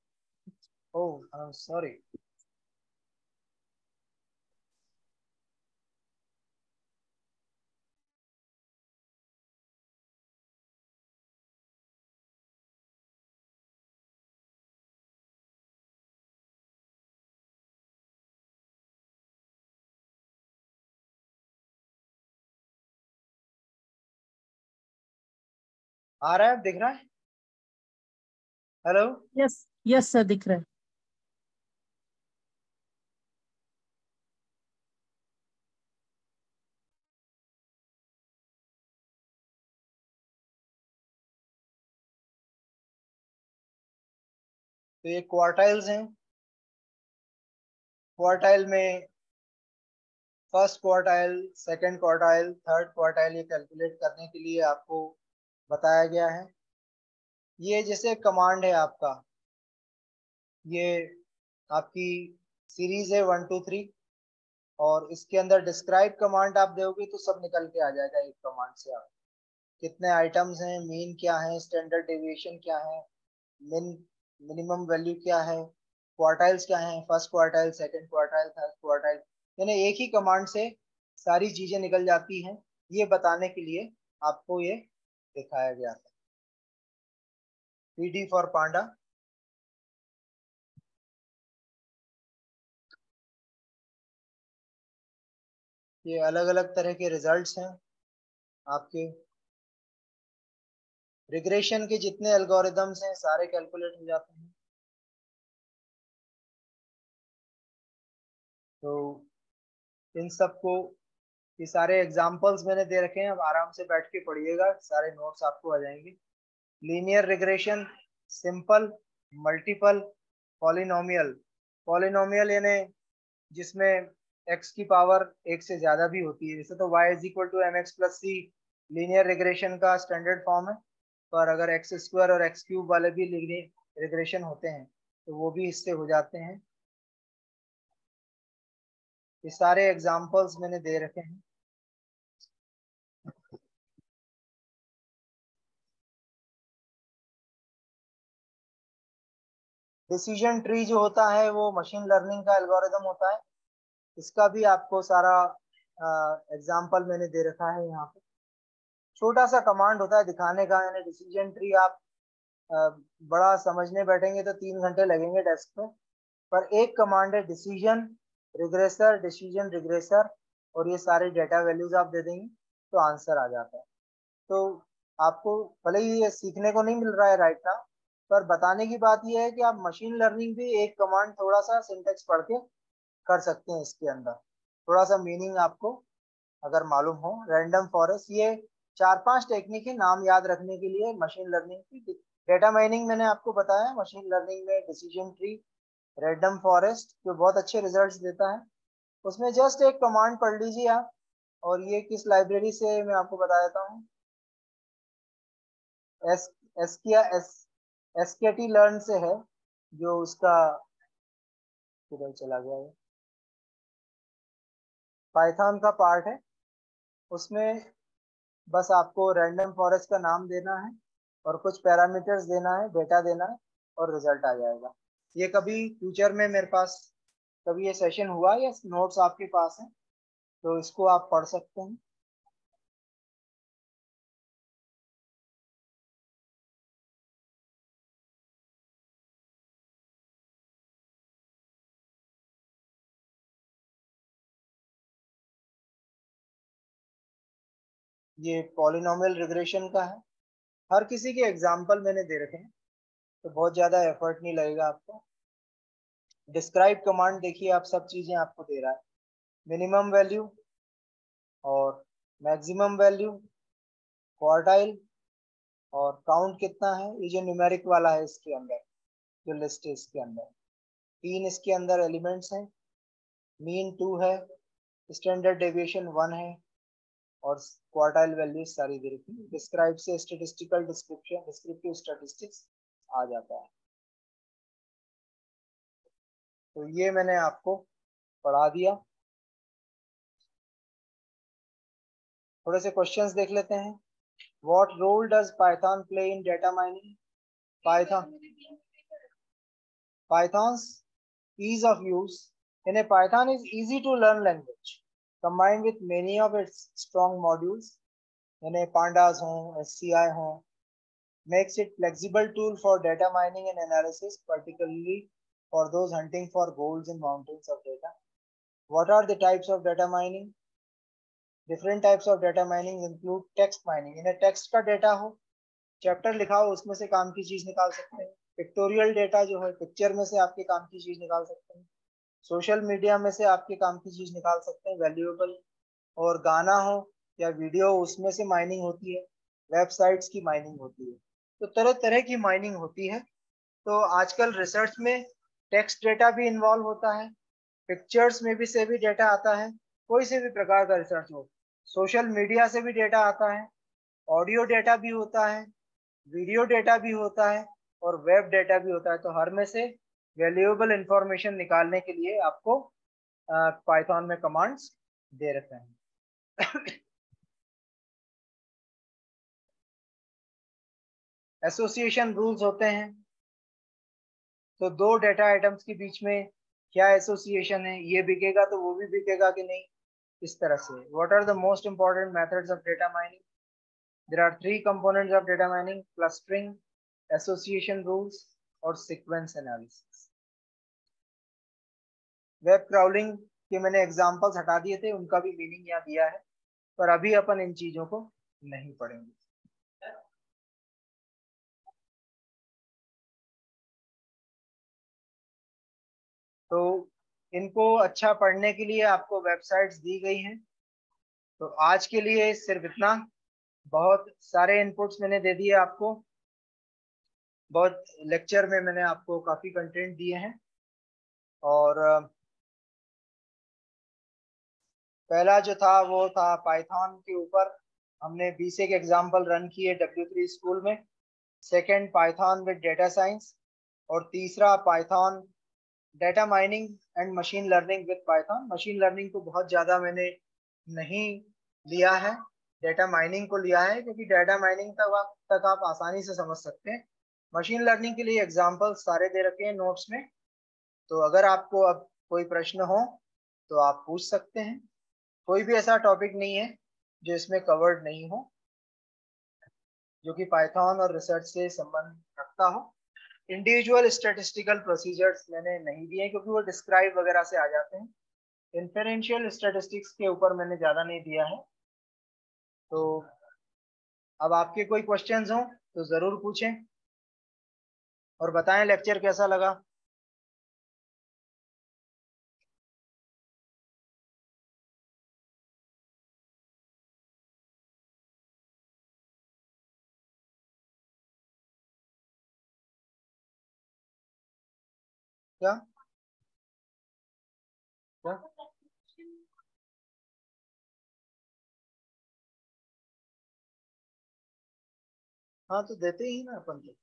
[SPEAKER 2] Oh sorry. आ रहा है, दिख रहा है? हेलो,
[SPEAKER 5] यस यस सर दिख रहा है।
[SPEAKER 2] तो ये क्वार्टाइल्स हैं। क्वार्टाइल में first quartile, second quartile, third quartile ये कैलकुलेट करने के लिए आपको बताया गया है। ये जैसे कमांड है आपका, ये आपकी सीरीज है 1 2 3, और इसके अंदर डिस्क्राइब कमांड आप दोगे तो सब निकल के आ जाएगा एक कमांड से। आप कितने आइटम्स हैं, मीन क्या है, स्टैंडर्ड डेविएशन क्या है, मिनिमम वैल्यू क्या है, क्वार्टाइल्स क्या है, first quartile, second quartile, third quartile, यानी एक ही कमांड से सारी चीजें निकल जाती हैं। ये बताने के लिए आपको ये दिखाया गया था। PD फॉर पांडा। ये अलग अलग तरह के रिजल्ट्स हैं आपके। रिग्रेशन के जितने एल्गोरिदम्स हैं सारे कैलकुलेट हो जाते हैं। तो इन सबको, ये सारे एग्जांपल्स मैंने दे रखे हैं, अब आराम से बैठ के पढ़िएगा, सारे नोट्स आपको आ जाएंगे। Linear regression, simple, multiple, polynomial. Polynomial यानी जिसमें x की पावर एक से ज्यादा भी होती है। जैसे तो y is equal to mx plus c linear regression का स्टैंडर्ड फॉर्म है, पर अगर एक्स स्क्वायर और एक्स क्यूब वाले भी रिग्रेशन होते हैं तो वो भी इससे हो जाते हैं। ये सारे एग्जांपल्स मैंने दे रखे हैं। डिसीजन ट्री जो होता है वो मशीन लर्निंग का एल्गोरिदम होता है। इसका भी आपको सारा एग्जाम्पल मैंने दे रखा है यहाँ पे। छोटा सा कमांड होता है दिखाने का, यानी डिसीजन ट्री आप अ, बड़ा समझने बैठेंगे तो 3 घंटे लगेंगे डेस्क पे, पर एक कमांड है डिसीजन रिग्रेसर, डिसीजन रिग्रेसर, और ये सारे डेटा वैल्यूज आप दे देंगे तो आंसर आ जाता है। तो आपको भले ही ये सीखने को नहीं मिल रहा है राइट नाउ, पर बताने की बात यह है कि आप मशीन लर्निंग भी एक कमांड थोड़ा सा सिंटेक्स पढ़ के कर सकते हैं। इसके अंदर थोड़ा सा मीनिंग आपको अगर मालूम हो। रैंडम फॉरेस्ट, ये 4 5 टेक्निक है नाम याद रखने के लिए मशीन लर्निंग की। डेटा माइनिंग मैंने आपको बताया, मशीन लर्निंग में डिसीजन ट्री, रैंडम फॉरेस्ट जो बहुत अच्छे रिजल्ट्स देता है, उसमें जस्ट एक कमांड पढ़ लीजिए आप। और ये किस लाइब्रेरी से मैं आपको बता देता हूँ, एस एसकेटी लर्न से है, जो उसका किधर चला गया है, पाइथन का पार्ट है। उसमें बस आपको रैंडम फॉरेस्ट का नाम देना है और कुछ पैरामीटर्स देना है, डेटा देना है, और रिजल्ट आ जाएगा। ये कभी फ्यूचर में मेरे पास कभी ये सेशन हुआ या नोट्स आपके पास है तो इसको आप पढ़ सकते हैं। ये पॉलिनोमियल रिग्रेशन का है। हर किसी के एग्जाम्पल मैंने दे रखे हैं तो बहुत ज्यादा एफर्ट नहीं लगेगा आपको। डिस्क्राइब कमांड देखिए, आप सब चीजें आपको दे रहा है, मिनिमम वैल्यू और मैक्सिमम वैल्यू, क्वार्टाइल, और काउंट कितना है, ये जो न्यूमेरिक वाला है इसके अंदर जो लिस्ट है इसके अंदर 3 इसके अंदर एलिमेंट्स हैं, मीन 2 है, स्टैंडर्ड डेविएशन 1 है, और क्वार्टाइल वैल्यू सारी दे रखी। डिस्क्राइब से स्टैटिस्टिकल डिस्क्रिप्शन, डिस्क्रिप्टिव स्टैटिस्टिक्स आ जाता है। तो ये मैंने आपको पढ़ा दिया। थोड़े से क्वेश्चंस देख लेते हैं। What role does Python play in data mining? Python's ease of use. In a Python is easy to learn language, combined with many of its strong modules. In a pandas ho, SCI ho, makes it flexible tool for data mining and analysis, particularly for those hunting for golds in mountains of data. What are the types of data mining? Different types of data mining include text mining. In a text का data हो chapter लिखा हो उसमें से काम की चीज निकाल सकते हैं। पिक्टोरियल डेटा जो है, पिक्चर में से आपके काम की चीज निकाल सकते हैं। सोशल मीडिया में से आपके काम की चीज निकाल सकते हैं वैल्यूएबल। और गाना हो या वीडियो, उसमें से माइनिंग होती है। वेबसाइट्स की माइनिंग होती है। तो तरह तरह की माइनिंग होती है। तो आजकल रिसर्च में टेक्स्ट डेटा भी इन्वॉल्व होता है, पिक्चर्स में भी से भी डेटा आता है, कोई से भी प्रकार का रिसर्च हो। सोशल मीडिया से भी डेटा आता है, ऑडियो डेटा भी होता है, वीडियो डेटा भी होता है, और वेब डेटा भी होता है। तो हर में से वैल्यूएबल इंफॉर्मेशन निकालने के लिए आपको पाइथन में कमांड्स दे रखे हैं। एसोसिएशन रूल्स होते हैं। तो दो डेटा आइटम्स के बीच में क्या एसोसिएशन है, ये बिकेगा तो वो भी बिकेगा कि नहीं, इस तरह से। What are the most important methods of data mining? There are 3 components of data mining: clustering, association rules और सीक्वेंस एनालिसिस। वेब क्राउलिंग के मैंने एग्जांपल्स हटा दिए थे, उनका भी मीनिंग यहाँ दिया है, पर अभी अपन इन चीजों को नहीं पढ़ेंगे। तो इनको अच्छा पढ़ने के लिए आपको वेबसाइट्स दी गई हैं। तो आज के लिए सिर्फ इतना। बहुत सारे इनपुट्स मैंने दे दिए आपको, बहुत लेक्चर में मैंने आपको काफी कंटेंट दिए हैं। और पहला जो था वो था पाइथन के ऊपर, हमने बेसिक एग्जांपल रन किए W3 स्कूल में। Second Python with data science, और तीसरा Python data mining and machine learning with Python. Machine learning को बहुत ज़्यादा मैंने नहीं लिया है, डेटा माइनिंग को लिया है, क्योंकि डेटा माइनिंग तक आप आसानी से समझ सकते हैं। मशीन लर्निंग के लिए एग्जाम्पल सारे दे रखे हैं नोट्स में। तो अगर आपको अब कोई प्रश्न हो तो आप पूछ सकते हैं। कोई भी ऐसा टॉपिक नहीं है जो इसमें कवर्ड नहीं हो, जो कि पाइथन और रिसर्च से संबंध रखता हो। इंडिविजुअल स्टैटिस्टिकल प्रोसीजर्स मैंने नहीं दिए क्योंकि वो डिस्क्राइब वगैरह से आ जाते हैं। इन्फेरेंशियल स्टैटिस्टिक्स के ऊपर मैंने ज़्यादा नहीं दिया है। तो अब आपके कोई क्वेश्चंस हो तो ज़रूर पूछें और बताएं लेक्चर कैसा लगा। क्या क्या? हाँ, तो देते ही ना अपन तो।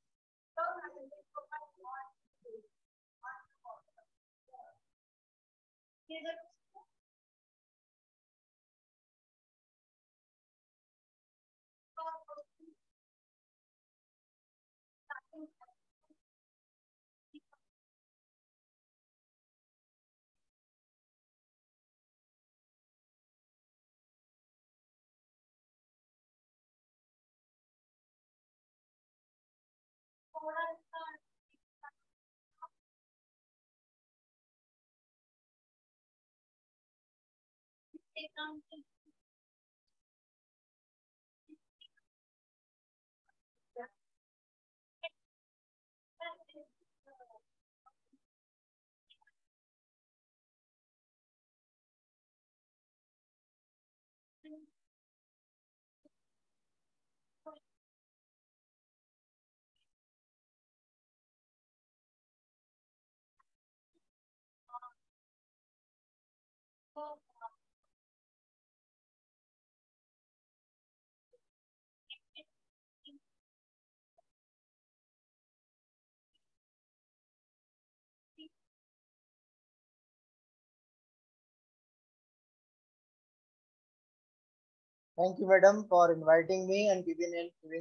[SPEAKER 2] Thank you, madam, for inviting me and giving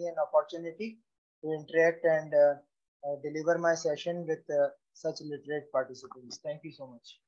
[SPEAKER 2] an opportunity to interact and deliver my session with such literate participants. Thank you so much.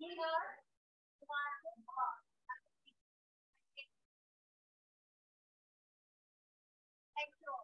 [SPEAKER 1] Thank you.